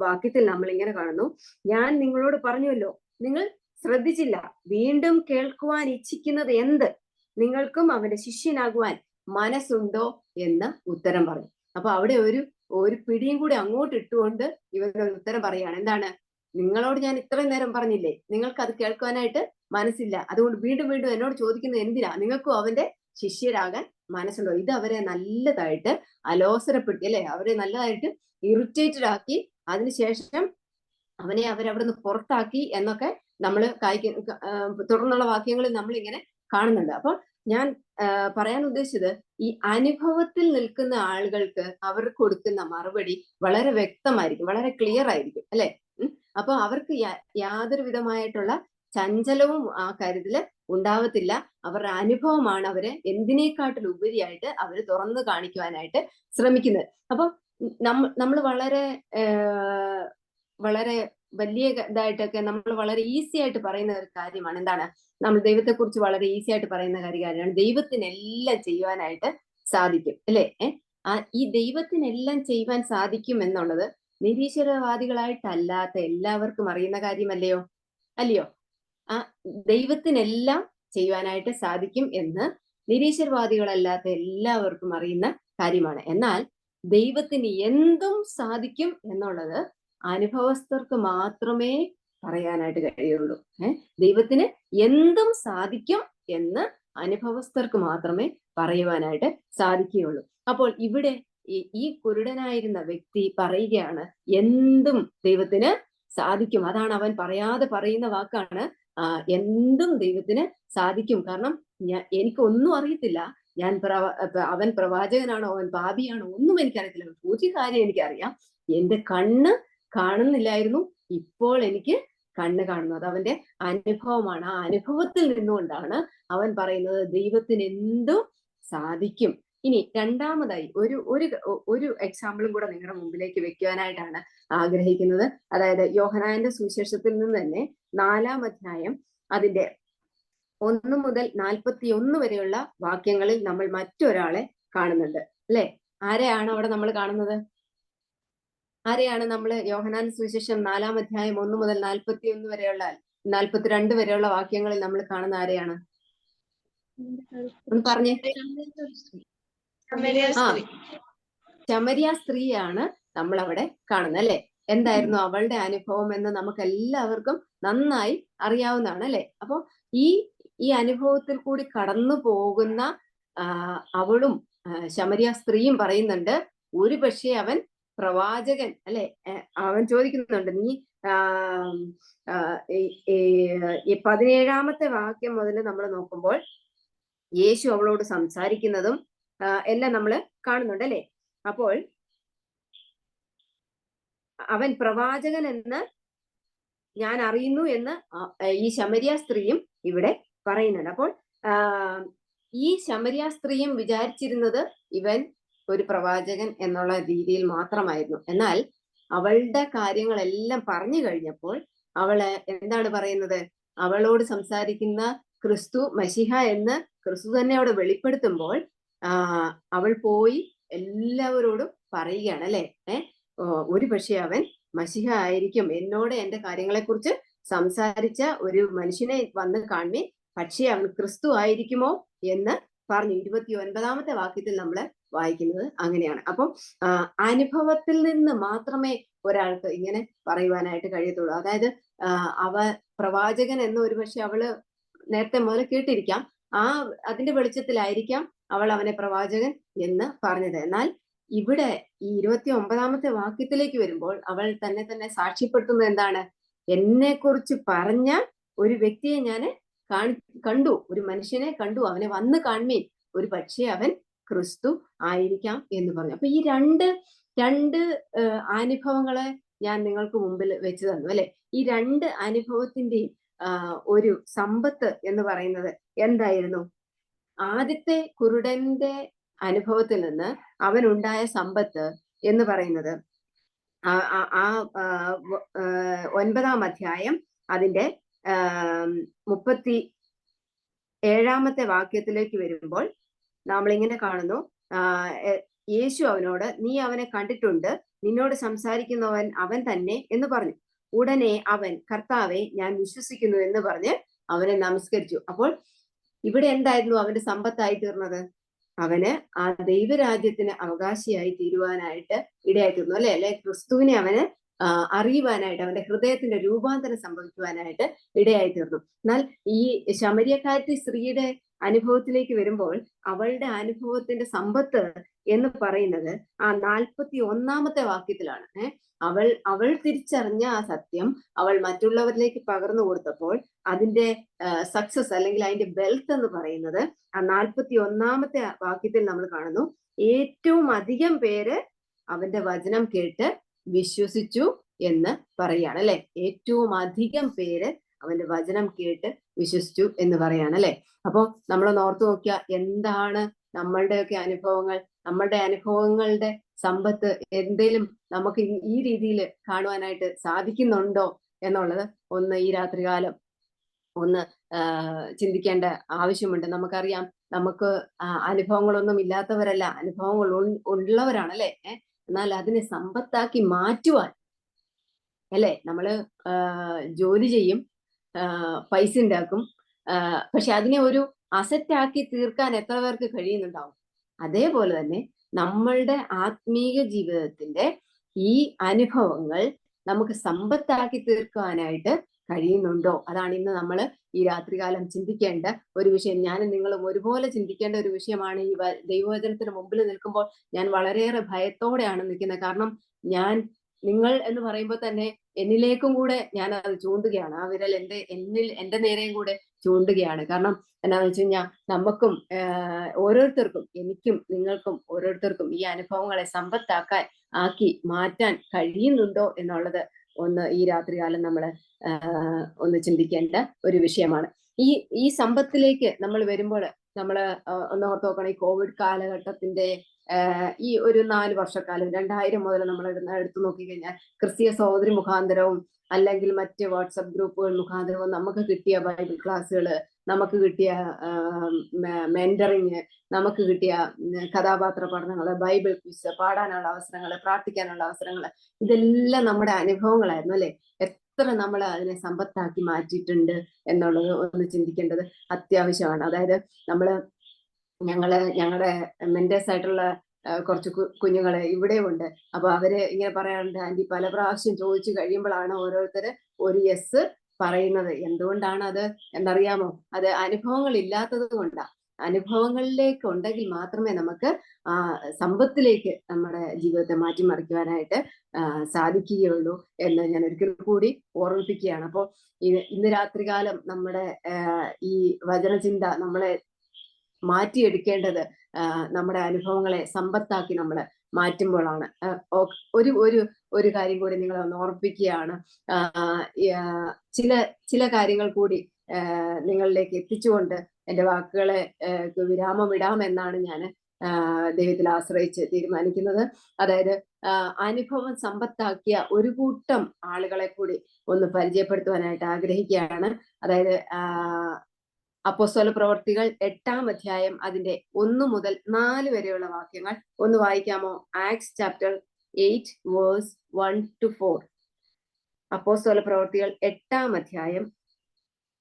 വാക്യത്തിൽ നമ്മൾ ഇങ്ങനെ കാണുന്നു, ഞാൻ നിങ്ങളോട് പറഞ്ഞുവല്ലോ, നിങ്ങൾ ശ്രദ്ധിച്ചില്ല, വീണ്ടും കേൾക്കുവാൻ ഇച്ഛിക്കുന്നത് എന്ത്? നിങ്ങൾക്കും അവന്റെ ശിഷ്യനാകുവാൻ മനസ്സുണ്ടോ എന്ന് ഉത്തരം പറഞ്ഞു. അപ്പൊ അവിടെ ഒരു പിടിയും കൂടി അങ്ങോട്ട് ഇട്ടുകൊണ്ട് ഇവനൊരു ഉത്തരം പറയാണ്. എന്താണ്? നിങ്ങളോട് ഞാൻ ഇത്രയും നേരം പറഞ്ഞില്ലേ, നിങ്ങൾക്ക് അത് കേൾക്കുവാനായിട്ട് മനസ്സില്ല, അതുകൊണ്ട് വീണ്ടും വീണ്ടും എന്നോട് ചോദിക്കുന്നത് എന്തിനാ? നിങ്ങൾക്കും അവന്റെ ശിഷ്യരാകാൻ മനസ്സുണ്ടോ? ഇത് അവരെ നല്ലതായിട്ട് അലോസരപ്പെടുത്തി, അല്ലെ, അവരെ നല്ലതായിട്ട് ഇറിറ്റേറ്റഡ് ആക്കി. അതിനുശേഷം അവനെ അവരവിടുന്ന് പുറത്താക്കി എന്നൊക്കെ നമ്മൾ തുടർന്നുള്ള വാക്യങ്ങളിൽ നമ്മൾ ഇങ്ങനെ കാണുന്നുണ്ട്. അപ്പൊ ഞാൻ പറയാൻ ഉദ്ദേശിച്ചത്, ഈ അനുഭവത്തിൽ നിൽക്കുന്ന ആളുകൾക്ക് അവർ കൊടുക്കുന്ന മറുപടി വളരെ വ്യക്തമായിരിക്കും, വളരെ ക്ലിയർ ആയിരിക്കും, അല്ലെ? അപ്പൊ അവർക്ക് യാതൊരു വിധമായിട്ടുള്ള ചഞ്ചലവും ആ കാര്യത്തില് ഉണ്ടാവത്തില്ല. അവരുടെ അനുഭവമാണ് അവരെ എന്തിനേക്കാട്ടിൽ ഉപരിയായിട്ട് അവർ തുറന്നു കാണിക്കുവാനായിട്ട് ശ്രമിക്കുന്നത്. അപ്പൊ നമ്മൾ വളരെ വലിയ ഇതായിട്ടൊക്കെ നമ്മൾ വളരെ ഈസി ആയിട്ട് പറയുന്ന ഒരു കാര്യമാണ്. എന്താണ്? നമ്മൾ ദൈവത്തെക്കുറിച്ച് വളരെ ഈസി ആയിട്ട് പറയുന്ന കാര്യമാണ്, ദൈവത്തിനെല്ലാം ചെയ്യുവാനായിട്ട് സാധിക്കും, അല്ലെ? ഈ ദൈവത്തിനെല്ലാം ചെയ്യുവാൻ സാധിക്കും എന്നുള്ളത് നിരീശ്വരവാദികളായിട്ടല്ലാത്ത എല്ലാവർക്കും അറിയുന്ന കാര്യമല്ലയോ? അല്ലയോ? ദൈവത്തിനെല്ലാം ചെയ്യുവാനായിട്ട് സാധിക്കും എന്ന് നിരീശ്വരവാദികളല്ലാത്ത എല്ലാവർക്കും അറിയുന്ന കാര്യമാണ്. എന്നാൽ ദൈവത്തിന് എന്തും സാധിക്കും എന്നുള്ളത് അനുഭവസ്ഥർക്ക് മാത്രമേ പറയാനായിട്ട് കഴിയുള്ളൂ. ദൈവത്തിന് എന്തും സാധിക്കും എന്ന് അനുഭവസ്ഥർക്ക് മാത്രമേ പറയുവാനായിട്ട് സാധിക്കുകയുള്ളൂ. അപ്പോൾ ഇവിടെ ഈ കുരുടനായിരുന്ന വ്യക്തി പറയുകയാണ്, എന്തും ദൈവത്തിന് സാധിക്കും. അതാണ് അവൻ പറയാതെ പറയുന്ന വാക്കാണ്, എന്തും ദൈവത്തിന് സാധിക്കും. കാരണം എനിക്കൊന്നും അറിയത്തില്ല, അവൻ പ്രവാചകനാണോ, അവൻ പാപിയാണോ, ഒന്നും എനിക്കറിയത്തില്ല. ഒരു കാര്യം എനിക്കറിയാം, എന്റെ കണ്ണ് കാണുന്നില്ലായിരുന്നു, ഇപ്പോൾ എനിക്ക് കണ്ണ് കാണുന്നു. അത് അവന്റെ അനുഭവമാണ്. ആ അനുഭവത്തിൽ നിന്നുകൊണ്ടാണ് അവൻ പറയുന്നത് ദൈവത്തിന് എന്തും സാധിക്കും. ഇനി രണ്ടാമതായി ഒരു എക്സാമ്പിളും കൂടെ നിങ്ങളുടെ മുമ്പിലേക്ക് വെക്കുവാനായിട്ടാണ് ആഗ്രഹിക്കുന്നത്. അതായത് യോഹന്നാന്റെ സുവിശേഷത്തിൽ നിന്ന് തന്നെ 4-ാം അധ്യായം അതിന്റെ 1 മുതൽ 41 വരെയുള്ള വാക്യങ്ങളിൽ നമ്മൾ മറ്റൊരാളെ കാണുന്നുണ്ട്, അല്ലെ? ആരെയാണ് അവിടെ നമ്മൾ കാണുന്നത്? ആരെയാണ് നമ്മൾ യോഹന്നാന്റെ സുവിശേഷം 4-ാം അധ്യായം 1 മുതൽ 41 വരെയുള്ള 42 വരെയുള്ള വാക്യങ്ങളിൽ നമ്മൾ കാണുന്ന ആരെയാണ്? ഒന്ന് പറഞ്ഞേ. ശമരിയ സ്ത്രീയാണ് നമ്മൾ അവിടെ കാണുന്നത്, അല്ലെ? എന്തായിരുന്നു അവളുടെ അനുഭവം എന്ന് നമുക്ക് എല്ലാവർക്കും നന്നായി അറിയാവുന്നതാണ്, അല്ലെ? അപ്പൊ ഈ അനുഭവത്തിൽ കൂടി കടന്നു പോകുന്ന അവളും ശമരിയ സ്ത്രീയും പറയുന്നുണ്ട്, ഒരു പക്ഷേ അവൻ പ്രവാചകൻ, അല്ലെ? അവൻ ചോദിക്കുന്നുണ്ട്, നീ 17-ാമത്തെ വാക്യം മുതൽ നമ്മൾ നോക്കുമ്പോൾ യേശു അവളോട് സംസാരിക്കുന്നതും എല്ലാം നമ്മൾ കാണുന്നുണ്ട്, അല്ലെ? അപ്പോൾ അവൻ പ്രവാചകൻ എന്ന് ഞാൻ അറിയുന്നു എന്ന് ഈ ശമരിയ സ്ത്രീയും ഇവിടെ പറയുന്നുണ്ട്. അപ്പോൾ ഈ ശമരിയ സ്ത്രീയും വിചാരിച്ചിരുന്നത് ഇവൻ ഒരു പ്രവാചകൻ എന്നുള്ള രീതിയിൽ മാത്രമായിരുന്നു. എന്നാൽ അവളുടെ കാര്യങ്ങളെല്ലാം പറഞ്ഞു കഴിഞ്ഞപ്പോൾ അവള് എന്താണ് പറയുന്നത്? അവളോട് സംസാരിക്കുന്ന ക്രിസ്തു മശിഹ എന്ന് ക്രിസ്തു തന്നെ അവിടെ വെളിപ്പെടുത്തുമ്പോൾ അവൾ പോയി എല്ലാവരോടും പറയുകയാണ് അല്ലെ. ഒരു പക്ഷെ അവൻ മശിഹ ആയിരിക്കും, എന്നോട് എന്റെ കാര്യങ്ങളെക്കുറിച്ച് സംസാരിച്ച ഒരു മനുഷ്യനെ വന്ന് കാണുമേ, പക്ഷേ അവൻ ക്രിസ്തു ആയിരിക്കുമോ എന്ന് പറഞ്ഞു. 29-ാമത്തെ വാക്യത്തിൽ നമ്മൾ വായിക്കുന്നത് അങ്ങനെയാണ്. അപ്പം അനുഭവത്തിൽ നിന്ന് മാത്രമേ ഒരാൾക്ക് ഇങ്ങനെ പറയുവാനായിട്ട് കഴിയത്തുള്ളൂ. അതായത് അവ പ്രവാചകൻ എന്ന് ഒരു പക്ഷെ അവള് നേരത്തെ മുതൽ കേട്ടിരിക്കാം, അതിന്റെ വെളിച്ചത്തിലായിരിക്കാം അവൾ അവനെ പ്രവാചകൻ എന്ന് പറഞ്ഞത്. എന്നാൽ ഇവിടെ ഈ 29-ാമത്തെ വാക്യത്തിലേക്ക് വരുമ്പോൾ അവൾ തന്നെ സാക്ഷ്യപ്പെടുത്തുന്നത് എന്താണ്? എന്നെ കുറിച്ച് പറഞ്ഞ ഒരു വ്യക്തിയെ ഞാൻ കണ്ടു, ഒരു മനുഷ്യനെ കണ്ടു, അവനെ വന്ന് കാണുമേ, ഒരു പക്ഷേ അവൻ ക്രിസ്തു ആയിരിക്കാം എന്ന് പറഞ്ഞു. അപ്പൊ ഈ രണ്ട് അനുഭവങ്ങളെ ഞാൻ നിങ്ങൾക്ക് മുമ്പിൽ വെച്ച് തന്നു അല്ലെ. ഈ രണ്ട് അനുഭവത്തിന്റെയും ഒരു സമ്പത്ത് എന്ന് പറയുന്നത് എന്തായിരുന്നു? ആദ്യത്തെ കുരുടന്റെ അനുഭവത്തിൽ നിന്ന് അവനുണ്ടായ സമ്പത്ത് എന്ന് പറയുന്നത് 9-ാം അധ്യായം അതിന്റെ 37-ാമത്തെ വാക്യത്തിലേക്ക് വരുമ്പോൾ നമ്മളിങ്ങനെ കാണുന്നു. യേശു അവനോട്, നീ അവനെ കണ്ടിട്ടുണ്ട്, നിന്നോട് സംസാരിക്കുന്നവൻ അവൻ തന്നെ എന്ന് പറഞ്ഞു. ഉടനെ അവൻ, കർത്താവെ, ഞാൻ വിശ്വസിക്കുന്നു എന്ന് പറഞ്ഞ് അവനെ നമസ്കരിച്ചു. അപ്പോൾ ഇവിടെ എന്തായിരുന്നു അവന്റെ സമ്പത്തായി തീർന്നത്? അവന് ആ ദൈവരാജ്യത്തിന് അവകാശിയായി തീരുവാനായിട്ട് ഇടയായി തീർന്നു അല്ലെ. ക്രിസ്തുവിനെ അവന് അറിയുവാനായിട്ട്, അവന്റെ ഹൃദയത്തിന്റെ രൂപാന്തരം സംഭവിക്കുവാനായിട്ട് ഇടയായി തീർന്നു. എന്നാൽ ഈ ശമര്യക്കാരത്തി സ്ത്രീയുടെ അനുഭവത്തിലേക്ക് വരുമ്പോൾ അവളുടെ അനുഭവത്തിന്റെ സമ്പത്ത് എന്ന് പറയുന്നത് ആ 41-ാമത്തെ വാക്യത്തിലാണ്. അവൾ തിരിച്ചറിഞ്ഞ ആ സത്യം അവൾ മറ്റുള്ളവരിലേക്ക് പകർന്നു കൊടുത്തപ്പോൾ അതിന്റെ സക്സസ് അല്ലെങ്കിൽ അതിന്റെ വെൽത്ത് എന്ന് പറയുന്നത് ആ 41-ാമത്തെ വാക്യത്തിൽ നമ്മൾ കാണുന്നു. ഏറ്റവും അധികം പേര് അവന്റെ വചനം കേട്ട് വിശ്വസിച്ചു എന്ന് പറയാണ് അല്ലെ. ഏറ്റവും അധികം പേര് അവന്റെ വചനം കേട്ട് വിശ്വസിച്ചു എന്ന് പറയാണ് അല്ലെ. അപ്പൊ നമ്മളൊന്ന് ഓർത്തു നോക്കിയാൽ എന്താണ് നമ്മളുടെയൊക്കെ അനുഭവങ്ങൾ, നമ്മളുടെ അനുഭവങ്ങളുടെ സമ്പത്ത് എന്തേലും നമുക്ക് ഈ രീതിയിൽ കാണുവാനായിട്ട് സാധിക്കുന്നുണ്ടോ എന്നുള്ളത് ഒന്ന് ഈ രാത്രികാലം ഒന്ന് ചിന്തിക്കേണ്ട ആവശ്യമുണ്ട്. നമുക്കറിയാം, നമുക്ക് അനുഭവങ്ങളൊന്നും ഇല്ലാത്തവരല്ല, അനുഭവങ്ങൾ ഉള്ളവരാണ് അല്ലെ. എന്നാൽ അതിനെ സമ്പത്താക്കി മാറ്റുവാൻ അല്ലെ, നമ്മള് ജോലി ചെയ്യും, പൈസ ഉണ്ടാക്കും, പക്ഷെ അതിനെ ഒരു അസറ്റാക്കി തീർക്കാൻ എത്ര പേർക്ക് കഴിയുന്നുണ്ടാവും? അതേപോലെ തന്നെ നമ്മളുടെ ആത്മീയ ജീവിതത്തിന്റെ ഈ അനുഭവങ്ങൾ നമുക്ക് സമ്പത്താക്കി തീർക്കാനായിട്ട് കഴിയുന്നുണ്ടോ? അതാണ് ഇന്ന് നമ്മൾ ഈ രാത്രികാലം ചിന്തിക്കേണ്ട ഒരു വിഷയം. ഞാനും നിങ്ങളും ഒരുപോലെ ചിന്തിക്കേണ്ട ഒരു വിഷയമാണ്. ഈ ദൈവവചനത്തിന് മുമ്പിൽ നിൽക്കുമ്പോൾ ഞാൻ വളരെയേറെ ഭയത്തോടെയാണ് നിൽക്കുന്നത്. കാരണം നിങ്ങൾ എന്ന് പറയുമ്പോൾ തന്നെ എന്നിലേക്കും കൂടെ ഞാൻ അത് ചൂണ്ടുകയാണ്. ആ വിരൽ എന്റെ നേരെയും കൂടെ ചൂണ്ടുകയാണ്. കാരണം എന്താണെന്ന് വെച്ച് കഴിഞ്ഞാൽ നമുക്കും ഓരോരുത്തർക്കും, എനിക്കും നിങ്ങൾക്കും ഓരോരുത്തർക്കും ഈ അനുഭവങ്ങളെ ആക്കി മാറ്റാൻ കഴിയുന്നുണ്ടോ എന്നുള്ളത് ഒന്ന് ഈ രാത്രികാലം നമ്മൾ ഒന്ന് ചിന്തിക്കേണ്ട ഒരു വിഷയമാണ്. ഈ സമ്പത്തിലേക്ക് നമ്മൾ വരുമ്പോൾ നമ്മൾ ഒന്ന് ഓർത്ത് നോക്കണം. ഈ കോവിഡ് കാലഘട്ടത്തിന്റെ ഈ ഒരു 4 വർഷക്കാലം 2000 മുതൽ നമ്മൾ എടുത്തു നോക്കിക്കഴിഞ്ഞാൽ ക്രിസ്തീയ സഹോദരി മുഖാന്തരവും അല്ലെങ്കിൽ മറ്റ് വാട്സപ്പ് ഗ്രൂപ്പുകൾ മുഖാന്തരവും നമുക്ക് കിട്ടിയ ബൈബിൾ ക്ലാസ്സുകൾ, നമുക്ക് കിട്ടിയ മെന്ററിങ്, നമുക്ക് കിട്ടിയ കഥാപാത്ര പഠനങ്ങൾ, ബൈബിൾ ക്വിസ്, പാടാനുള്ള അവസരങ്ങൾ, പ്രാർത്ഥിക്കാനുള്ള അവസരങ്ങൾ, ഇതെല്ലാം നമ്മുടെ അനുഭവങ്ങളായിരുന്നു അല്ലെ. എത്ര നമ്മൾ അതിനെ സമ്പത്താക്കി മാറ്റിയിട്ടുണ്ട് എന്നുള്ളത് ഒന്ന് ചിന്തിക്കേണ്ടത് അത്യാവശ്യമാണ്. അതായത് ഞങ്ങളുടെ മെന്റേഴ്സ് ആയിട്ടുള്ള കുറച്ച് കുഞ്ഞുങ്ങള് ഇവിടെ ഉണ്ട്. അപ്പൊ അവര് ഇങ്ങനെ പറയാറുണ്ട്, ആന്റി പല പ്രാവശ്യം ചോദിച്ചു കഴിയുമ്പോഴാണ് ഓരോരുത്തര് ഒരു യെസ് പറയുന്നത്. എന്തുകൊണ്ടാണ് അത് എന്നറിയാമോ? അത് അനുഭവങ്ങൾ ഇല്ലാത്തത് കൊണ്ടാണ്. അനുഭവങ്ങളിലേക്ക് ഉണ്ടെങ്കിൽ മാത്രമേ നമുക്ക് സമ്പത്തിലേക്ക് നമ്മുടെ ജീവിതത്തെ മാറ്റിമറിക്കുവാനായിട്ട് സാധിക്കുകയുള്ളൂ എന്ന് ഞാൻ ഒരിക്കൽ കൂടി ഓർമ്മിപ്പിക്കുകയാണ്. അപ്പോൾ ഇന്ന് രാത്രികാലം നമ്മുടെ ഈ വചനചിന്ത നമ്മളെ മാറ്റിയെടുക്കേണ്ടത് നമ്മുടെ അനുഭവങ്ങളെ സമ്പത്താക്കി നമ്മൾ മാറ്റുമ്പോഴാണ്. ഒരു കാര്യം കൂടി നിങ്ങളെ ഒന്ന് ഓർമ്മിപ്പിക്കുകയാണ്. ചില കാര്യങ്ങൾ കൂടി നിങ്ങളിലേക്ക് എത്തിച്ചുകൊണ്ട് എന്റെ വാക്കുകളെ വിരാമമിടാമെന്നാണ് ഞാൻ ദൈവത്തിൽ ആശ്രയിച്ച് തീരുമാനിക്കുന്നത്. അതായത് അനുഭവം സമ്പത്താക്കിയ ഒരു കൂട്ടം ആളുകളെ കൂടി ഒന്ന് പരിചയപ്പെടുത്തുവാനായിട്ട് ആഗ്രഹിക്കുകയാണ്. അതായത് അപ്പോസ്തല പ്രവർത്തികൾ 8-ാം അധ്യായം അതിന്റെ 1 മുതൽ 4 വരെയുള്ള വാക്യങ്ങൾ ഒന്ന് വായിക്കാമോ? Acts chapter 8 verse 1 to 4. അപ്പോസ്തല പ്രവർത്തികൾ 8-ാം അധ്യായം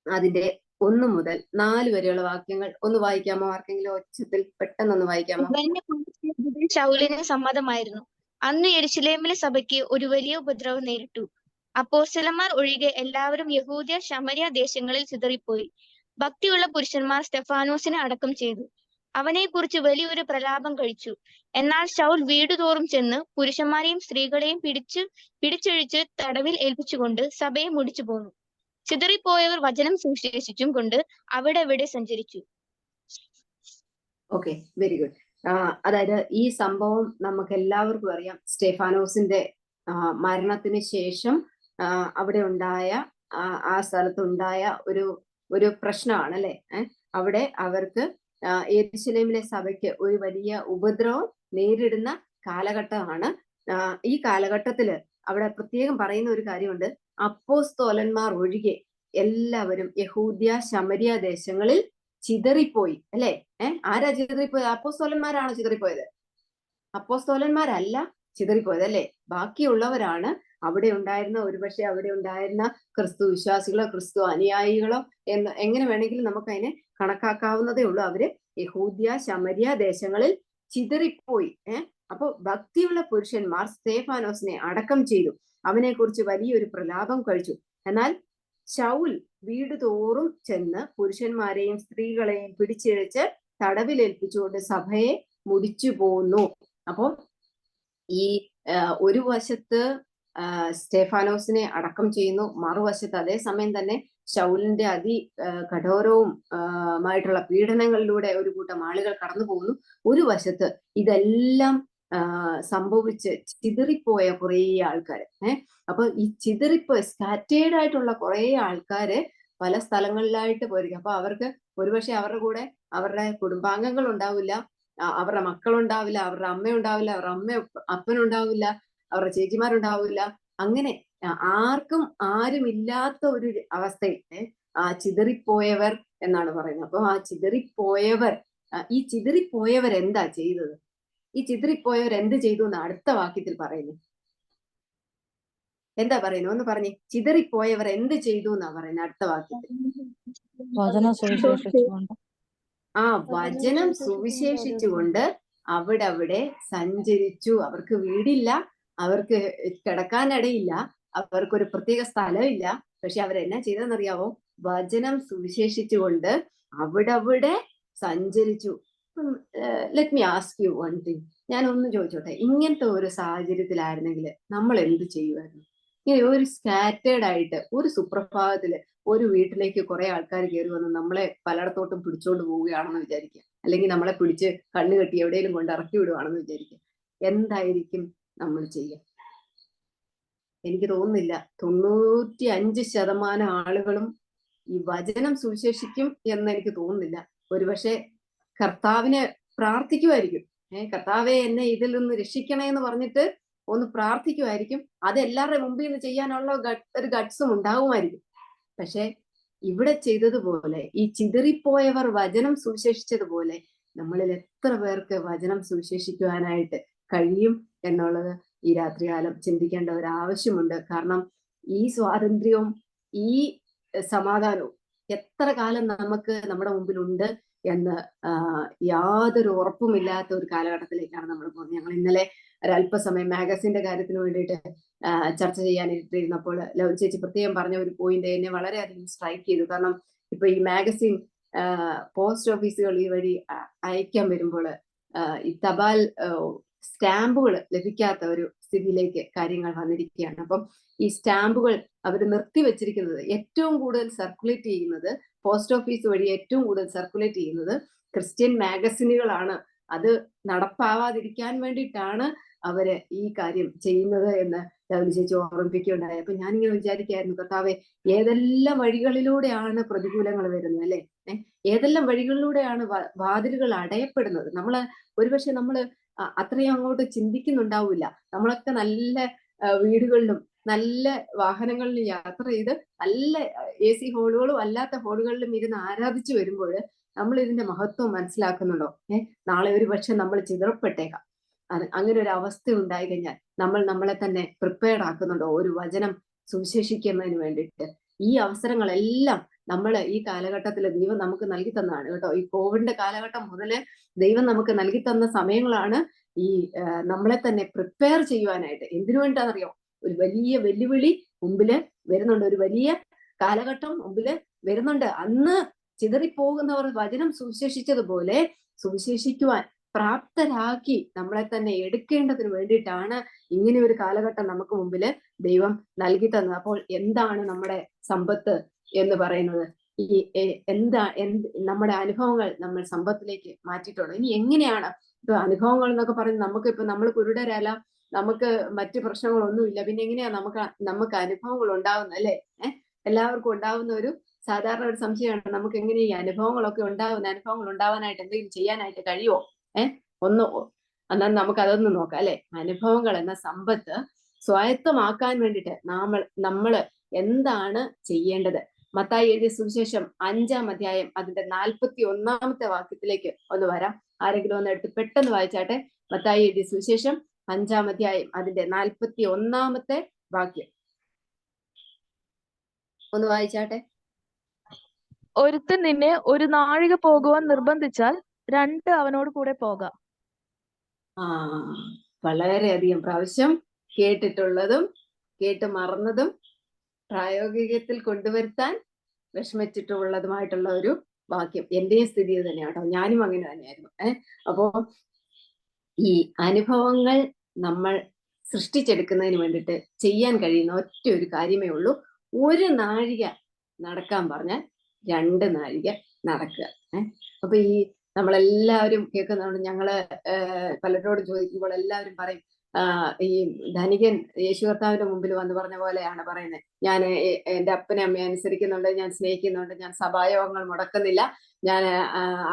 അതിന്റെ 1 മുതൽ 4 വരെയുള്ള വാക്യങ്ങൾ ഒന്ന് വായിക്കാമോ? ആർക്കെങ്കിലും ഒച്ചത്തിൽ പെട്ടെന്നൊന്ന് വായിക്കാമോ? ശൗലിന് സമ്മതമായിരുന്നു. അന്ന് യെരുശലേമിലെ സഭയ്ക്ക് ഒരു വലിയ ഉപദ്രവം നേരിട്ടു. അപ്പോസ്തലന്മാർ ഒഴികെ എല്ലാവരും യഹൂദ്യ ശമര്യ ദേശങ്ങളിൽ ചിതറിപ്പോയി. ഭക്തിയുള്ള പുരുഷന്മാർ സ്തെഫാനോസിനെ അടക്കം ചെയ്തു. അവനെക്കുറിച്ച് വലിയൊരു പ്രലാപം കഴിച്ചു. എന്നാൽ ശൗൽ വീടുതോറും ചെന്ന് പുരുഷന്മാരെയും സ്ത്രീകളെയും പിടിച്ചഴിച്ച് തടവിൽ ഏൽപ്പിച്ചുകൊണ്ട് സഭയെ മുടിച്ചു പോന്നു. ചിതറിപ്പോയവർ വചനം സുവിശേഷിച്ചും കൊണ്ട് അവിടെ സഞ്ചരിച്ചു. Okay, very good. അതായത് ഈ സംഭവം നമുക്ക് എല്ലാവർക്കും അറിയാം. സ്തെഫാനോസിന്റെ മരണത്തിന് ശേഷം അവിടെ ഉണ്ടായ ആ സ്ഥലത്തുണ്ടായ ഒരു പ്രശ്നമാണ് അല്ലെ. അവിടെ അവർക്ക് യെരുശലേമിലെ സഭയ്ക്ക് ഒരു വലിയ ഉപദ്രവം നേരിടുന്ന കാലഘട്ടമാണ്. ഈ കാലഘട്ടത്തില് അവിടെ പ്രത്യേകം പറയുന്ന ഒരു കാര്യമുണ്ട്. അപ്പോസ്തോലന്മാർ ഒഴികെ എല്ലാവരും യഹൂദ്യ ശമര്യ ദേശങ്ങളിൽ ചിതറിപ്പോയി അല്ലെ. ആരാ ചിതറിപ്പോയത്? അപ്പോസ്തോലന്മാരാണോ ചിതറിപ്പോയത്? അപ്പോസ്തോലന്മാരല്ല ചിതറിപ്പോയത് അല്ലെ. ബാക്കിയുള്ളവരാണ് അവിടെ ഉണ്ടായിരുന്ന, ഒരുപക്ഷെ അവിടെ ഉണ്ടായിരുന്ന ക്രിസ്തു വിശ്വാസികളോ ക്രിസ്തു അനുയായികളോ എന്ന് എങ്ങനെ വേണമെങ്കിലും നമുക്ക് അതിനെ കണക്കാക്കാവുന്നതേ ഉള്ളൂ. അവര് യഹൂദ്യ ശമര്യ ദേശങ്ങളിൽ ചിതറിപ്പോയി. അപ്പൊ ഭക്തിയുള്ള പുരുഷന്മാർ സ്തെഫാനോസിനെ അടക്കം ചെയ്തു. അവനെ കുറിച്ച് വലിയൊരു പ്രലാപം കഴിച്ചു. എന്നാൽ ശൗൽ വീടുതോറും ചെന്ന് പുരുഷന്മാരെയും സ്ത്രീകളെയും പിടിച്ചിഴച്ച് തടവിലേൽപ്പിച്ചുകൊണ്ട് സഭയെ മുടിച്ചു പോന്നു. അപ്പൊ ഈ ഒരു വശത്ത് സ്തെഫാനോസിനെ അടക്കം ചെയ്യുന്നു, മറുവശത്ത് അതേസമയം തന്നെ ശൗലിന്റെ കഠോരവും മായിട്ടുള്ള പീഡനങ്ങളിലൂടെ ഒരു കൂട്ടം ആളുകൾ കടന്നു പോകുന്നു. ഒരു വശത്ത് ഇതെല്ലാം സംഭവിച്ച് ചിതറിപ്പോയ കുറേ ആൾക്കാര്. അപ്പൊ ഈ സ്കാറ്റേഡ് ആയിട്ടുള്ള കുറേ ആൾക്കാര് പല സ്ഥലങ്ങളിലായിട്ട് പോയിരിക്കും. അപ്പൊ അവർക്ക് ഒരുപക്ഷെ അവരുടെ കൂടെ അവരുടെ കുടുംബാംഗങ്ങൾ ഉണ്ടാവില്ല, അവരുടെ മക്കളുണ്ടാവില്ല, അവരുടെ അമ്മയുണ്ടാവില്ല, അവരുടെ അപ്പനുണ്ടാവില്ല, അവരുടെ ചേച്ചിമാരുണ്ടാവില്ല. അങ്ങനെ ആരുമില്ലാത്ത ഒരു അവസ്ഥയിൽ ചിതറിപ്പോയവർ എന്നാണ് പറയുന്നത്. അപ്പൊ ഈ ചിതറിപ്പോയവർ എന്താ ചെയ്തത്? ഈ ചിതറിപ്പോയവർ എന്ത് ചെയ്തു എന്ന് അടുത്ത വാക്യത്തിൽ പറയുന്നു. എന്താ പറയുന്നു? ഒന്ന് പറഞ്ഞേ. ചിതറിപ്പോയവർ എന്ത് ചെയ്തു എന്നാ പറയുന്നത് അടുത്ത വാക്യത്തിൽ. വചനം സുവിശേഷിച്ചുകൊണ്ട് അവിടെ സഞ്ചരിച്ചു. അവർക്ക് വീടില്ല, അവർക്ക് കിടക്കാനിടയില്ല, അവർക്കൊരു പ്രത്യേക സ്ഥലമില്ല. പക്ഷെ അവരെന്നാ ചെയ്തെന്നറിയാവോ? വചനം സുവിശേഷിച്ചുകൊണ്ട് അവിടെ സഞ്ചരിച്ചു. Let me ask you one thing. ഞാൻ ഒന്ന് ചോദിച്ചോട്ടെ, ഇങ്ങനത്തെ ഒരു സാഹചര്യത്തിലായിരുന്നെങ്കിൽ നമ്മൾ എന്ത് ചെയ്യുമായിരുന്നു? ഇങ്ങനെ ഒരു സ്കാറ്റേഡ് ആയിട്ട് ഒരു സുപ്രഭാതത്തില് ഒരു വീട്ടിലേക്ക് കുറെ ആൾക്കാർ കയറി വന്ന് നമ്മളെ പലയിടത്തോട്ടും പിടിച്ചോണ്ട് പോവുകയാണെന്ന് വിചാരിക്കുക, അല്ലെങ്കിൽ നമ്മളെ പിടിച്ച് കണ്ണു കെട്ടി എവിടെയെങ്കിലും കൊണ്ട് ഇറക്കി വിടുവാണെന്ന് വിചാരിക്കുക. എന്തായിരിക്കും നമ്മൾ ചെയ്യുക? എനിക്ക് തോന്നുന്നില്ല 95% ആളുകളും ഈ വചനം സുവിശേഷിക്കും എന്ന് എനിക്ക് തോന്നുന്നില്ല. ഒരുപക്ഷെ കർത്താവിനെ പ്രാർത്ഥിക്കുമായിരിക്കും. കർത്താവെ എന്നെ ഇതിൽ നിന്ന് രക്ഷിക്കണേ എന്ന് പറഞ്ഞിട്ട് ഒന്ന് പ്രാർത്ഥിക്കുമായിരിക്കും. അത് എല്ലാവരുടെ മുമ്പിൽ നിന്ന് ചെയ്യാനുള്ള ഒരു ഗട്ട്സും ഉണ്ടാവുമായിരിക്കും. പക്ഷെ ഇവിടെ ചെയ്തതുപോലെ ഈ ചിതറിപ്പോയവർ വചനം സുവിശേഷിച്ചതുപോലെ നമ്മളിൽ എത്ര പേർക്ക് വചനം സുവിശേഷിക്കുവാനായിട്ട് കഴിയും എന്നുള്ളത് ഈ രാത്രികാലം ചിന്തിക്കേണ്ട ഒരു ആവശ്യമുണ്ട്. കാരണം ഈ സ്വാതന്ത്ര്യവും ഈ സമാധാനവും എത്ര കാലം നമുക്ക് നമ്മുടെ മുമ്പിലുണ്ട് എന്ന് യാതൊരു ഉറപ്പുമില്ലാത്ത ഒരു കാലഘട്ടത്തിലേക്കാണ് നമ്മൾ പോകുന്നത്. ഞങ്ങൾ ഇന്നലെ ഒരല്പസമയം മാഗസിന്റെ കാര്യത്തിന് വേണ്ടിയിട്ട് ചർച്ച ചെയ്യാനിരുന്നപ്പോൾ ലൗലി ചേച്ചി പ്രത്യേകം പറഞ്ഞ ഒരു പോയിന്റ് എന്നെ വളരെയധികം സ്ട്രൈക്ക് ചെയ്തു. കാരണം ഇപ്പൊ ഈ മാഗസിൻ പോസ്റ്റ് ഓഫീസുകൾ ഈ വഴി അയക്കാൻ വരുമ്പോൾ ഈ തപാൽ സ്റ്റാമ്പുകൾ ലഭിക്കാത്ത ഒരു സ്ഥിതിയിലേക്ക് കാര്യങ്ങൾ വന്നിരിക്കുകയാണ്. അപ്പം ഈ സ്റ്റാമ്പുകൾ അവർ നിർത്തിവെച്ചിരിക്കുന്നത്, ഏറ്റവും കൂടുതൽ സർക്കുലേറ്റ് ചെയ്യുന്നത്, പോസ്റ്റ് ഓഫീസ് വഴി ഏറ്റവും കൂടുതൽ സർക്കുലേറ്റ് ചെയ്യുന്നത് ക്രിസ്ത്യൻ മാഗസിനുകളാണ്. അത് നടപ്പാവാതിരിക്കാൻ വേണ്ടിയിട്ടാണ് അവര് ഈ കാര്യം ചെയ്യുന്നത് എന്ന് ലൗലി ചേച്ചി ഓർമ്മിപ്പിക്കുകയുണ്ടായി. അപ്പൊ ഞാനിങ്ങനെ വിചാരിക്കായിരുന്നു, കർത്താവെ, ഏതെല്ലാം വഴികളിലൂടെയാണ് പ്രതികൂലങ്ങൾ വരുന്നത് അല്ലെ. ഏതെല്ലാം വഴികളിലൂടെയാണ് വാതിലുകൾ അടയപ്പെടുന്നത്. ഒരുപക്ഷെ നമ്മള് അത്രയും അങ്ങോട്ട് ചിന്തിക്കുന്നുണ്ടാവില്ല. നമ്മളൊക്കെ നല്ല വീടുകളിലും നല്ല വാഹനങ്ങളിലും യാത്ര ചെയ്ത് നല്ല AC ഹോളുകളും അല്ലാത്ത ഹോളുകളിലും ഇരുന്ന് ആരാധിച്ചു വരുമ്പോൾ നമ്മൾ ഇതിന്റെ മഹത്വം മനസ്സിലാക്കുന്നുണ്ടോ? നാളെ ഒരു പക്ഷെ നമ്മൾ ചിതറപ്പെട്ടേക്കാം. അങ്ങനെ ഒരു അവസ്ഥ ഉണ്ടായി കഴിഞ്ഞാൽ നമ്മൾ നമ്മളെ തന്നെ പ്രിപ്പയർഡ് ആക്കുന്നുണ്ടോ ഒരു വചനം സുവിശേഷിക്കുന്നതിന് വേണ്ടിയിട്ട്? ഈ അവസരങ്ങളെല്ലാം നമ്മൾ ഈ കാലഘട്ടത്തിൽ ദൈവം നമുക്ക് നൽകി തന്നതാണ് കേട്ടോ. ഈ കോവിഡിന്റെ കാലഘട്ടം മുതല് ദൈവം നമുക്ക് നൽകി തന്ന സമയങ്ങളാണ് ഈ നമ്മളെ തന്നെ പ്രിപ്പയർ ചെയ്യുവാനായിട്ട്. എന്തിനു വേണ്ടിയാണെന്നറിയോ? ഒരു വലിയ വെല്ലുവിളി മുമ്പില് വരുന്നുണ്ട്, ഒരു വലിയ കാലഘട്ടം മുമ്പില് വരുന്നുണ്ട്. അന്ന് ചിതറിപ്പോകുന്നവർ വചനം സുവിശേഷിച്ചതുപോലെ സുവിശേഷിക്കുവാൻ പ്രാപ്തരാക്കി നമ്മളെ തന്നെ എടുക്കേണ്ടതിന് വേണ്ടിയിട്ടാണ് ഇങ്ങനെ ഒരു കാലഘട്ടം നമുക്ക് മുമ്പില് ദൈവം നൽകി തന്നത്. അപ്പോൾ എന്താണ് നമ്മുടെ സമ്പത്ത് എന്ന് പറയുന്നത്? നമ്മുടെ അനുഭവങ്ങൾ നമ്മൾ സമ്പത്തിലേക്ക് മാറ്റിയിട്ടുള്ളത്. ഇനി എങ്ങനെയാണ് ഇപ്പൊ അനുഭവങ്ങൾ എന്നൊക്കെ പറയുന്നത്? നമ്മൾ കുരുടരല്ല, നമുക്ക് മറ്റു പ്രശ്നങ്ങളൊന്നുമില്ല, പിന്നെ എങ്ങനെയാ നമുക്ക് അനുഭവങ്ങൾ ഉണ്ടാവുന്നത് അല്ലെ? എല്ലാവർക്കും ഉണ്ടാവുന്ന ഒരു സാധാരണ ഒരു സംശയമാണ്, നമുക്ക് എങ്ങനെ ഈ അനുഭവങ്ങൾ ഉണ്ടാവാനായിട്ട് എന്തെങ്കിലും ചെയ്യാനായിട്ട് കഴിയുമോ? എന്നാൽ നമുക്ക് അതൊന്ന് നോക്കാം അല്ലെ. അനുഭവങ്ങൾ എന്ന സമ്പത്ത് സ്വായത്തമാക്കാൻ വേണ്ടിയിട്ട് നമ്മള് എന്താണ് ചെയ്യേണ്ടത്? മത്തായി എഴുതിയ സുവിശേഷം 5-ാം അധ്യായം അതിന്റെ 41-ാമത്തെ വാക്യത്തിലേക്ക് ഒന്ന് വരാം. ആരെങ്കിലും ഒന്ന് എടുത്ത് പെട്ടെന്ന് വായിച്ചാട്ടെ. മത്തായി എഴുതിയ സുവിശേഷം 5-ാം അധ്യായം അതിന്റെ 41-ാമത്തെ വാക്യം ഒന്ന് വായിച്ചാട്ടെ. ഒരുത്തൻ നിന്നെ ഒരു നാഴിക പോകുവാൻ നിർബന്ധിച്ചാൽ 2 അവനോട് കൂടെ പോകാം. വളരെയധികം പ്രാവശ്യം കേട്ടിട്ടുള്ളതും കേട്ട് മറന്നതും പ്രായോഗികത്തിൽ കൊണ്ടുവരുത്താൻ വിഷമിച്ചിട്ടുള്ളതുമായിട്ടുള്ള ഒരു വാക്യം. എന്റെയും സ്ഥിതി തന്നെയാട്ടോ, ഞാനും അങ്ങനെ തന്നെയായിരുന്നു. അപ്പോ ഈ അനുഭവങ്ങൾ നമ്മൾ സൃഷ്ടിച്ചെടുക്കുന്നതിന് വേണ്ടിയിട്ട് ചെയ്യാൻ കഴിയുന്ന ഒറ്റ ഒരു കാര്യമേ ഉള്ളൂ. 1 നാഴിക നടക്കാൻ പറഞ്ഞാൽ 2 നാഴിക നടക്കുക. അപ്പൊ ഈ നമ്മളെല്ലാവരും കേൾക്കുന്നതുകൊണ്ട് ഞങ്ങള് പലരോട് ചോദിക്കുമ്പോൾ എല്ലാവരും പറയും, ഈ ധനികൻ യേശു കർത്താവിന്റെ മുമ്പിൽ വന്ന് പറഞ്ഞ പോലെയാണ് പറയുന്നത്, ഞാൻ എന്റെ അപ്പനെ അമ്മയെ അനുസരിക്കുന്നുണ്ട്, ഞാൻ സ്നേഹിക്കുന്നുണ്ട്, ഞാൻ സഭായോഗങ്ങൾ മുടക്കുന്നില്ല, ഞാൻ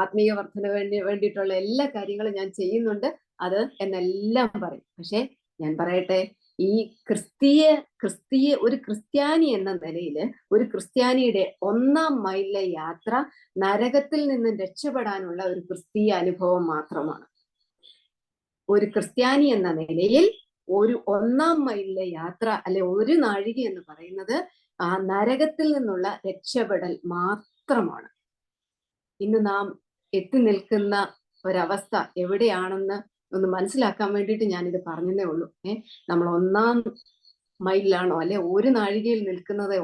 ആത്മീയ വർധന വേണ്ടിയിട്ടുള്ള എല്ലാ കാര്യങ്ങളും ഞാൻ ചെയ്യുന്നുണ്ട് അത് എന്നെല്ലാം പറയും. പക്ഷെ ഞാൻ പറയട്ടെ, ഈ ഒരു ക്രിസ്ത്യാനി എന്ന നിലയിൽ ഒരു ക്രിസ്ത്യാനിയുടെ 1-ാം മൈലിലെ യാത്ര നരകത്തിൽ നിന്നും രക്ഷപ്പെടാനുള്ള ഒരു ക്രിസ്തീയ അനുഭവം മാത്രമാണ്. ഒരു ക്രിസ്ത്യാനി എന്ന നിലയിൽ ഒരു 1-ാം മൈലിലെ യാത്ര അല്ലെ 1 നാഴിക എന്ന് പറയുന്നത് ആ നരകത്തിൽ നിന്നുള്ള രക്ഷപ്പെടൽ മാത്രമാണ്. ഇന്ന് നാം എത്തി നിൽക്കുന്ന ഒരവസ്ഥ എവിടെയാണെന്ന് ഒന്ന് മനസ്സിലാക്കാൻ വേണ്ടിയിട്ട് ഞാനിത് പറഞ്ഞതേ ഉള്ളൂ. നമ്മൾ 1-ാം മൈലിലാണോ അല്ലെ 1 നാഴികയിൽ നിൽക്കുന്നതേ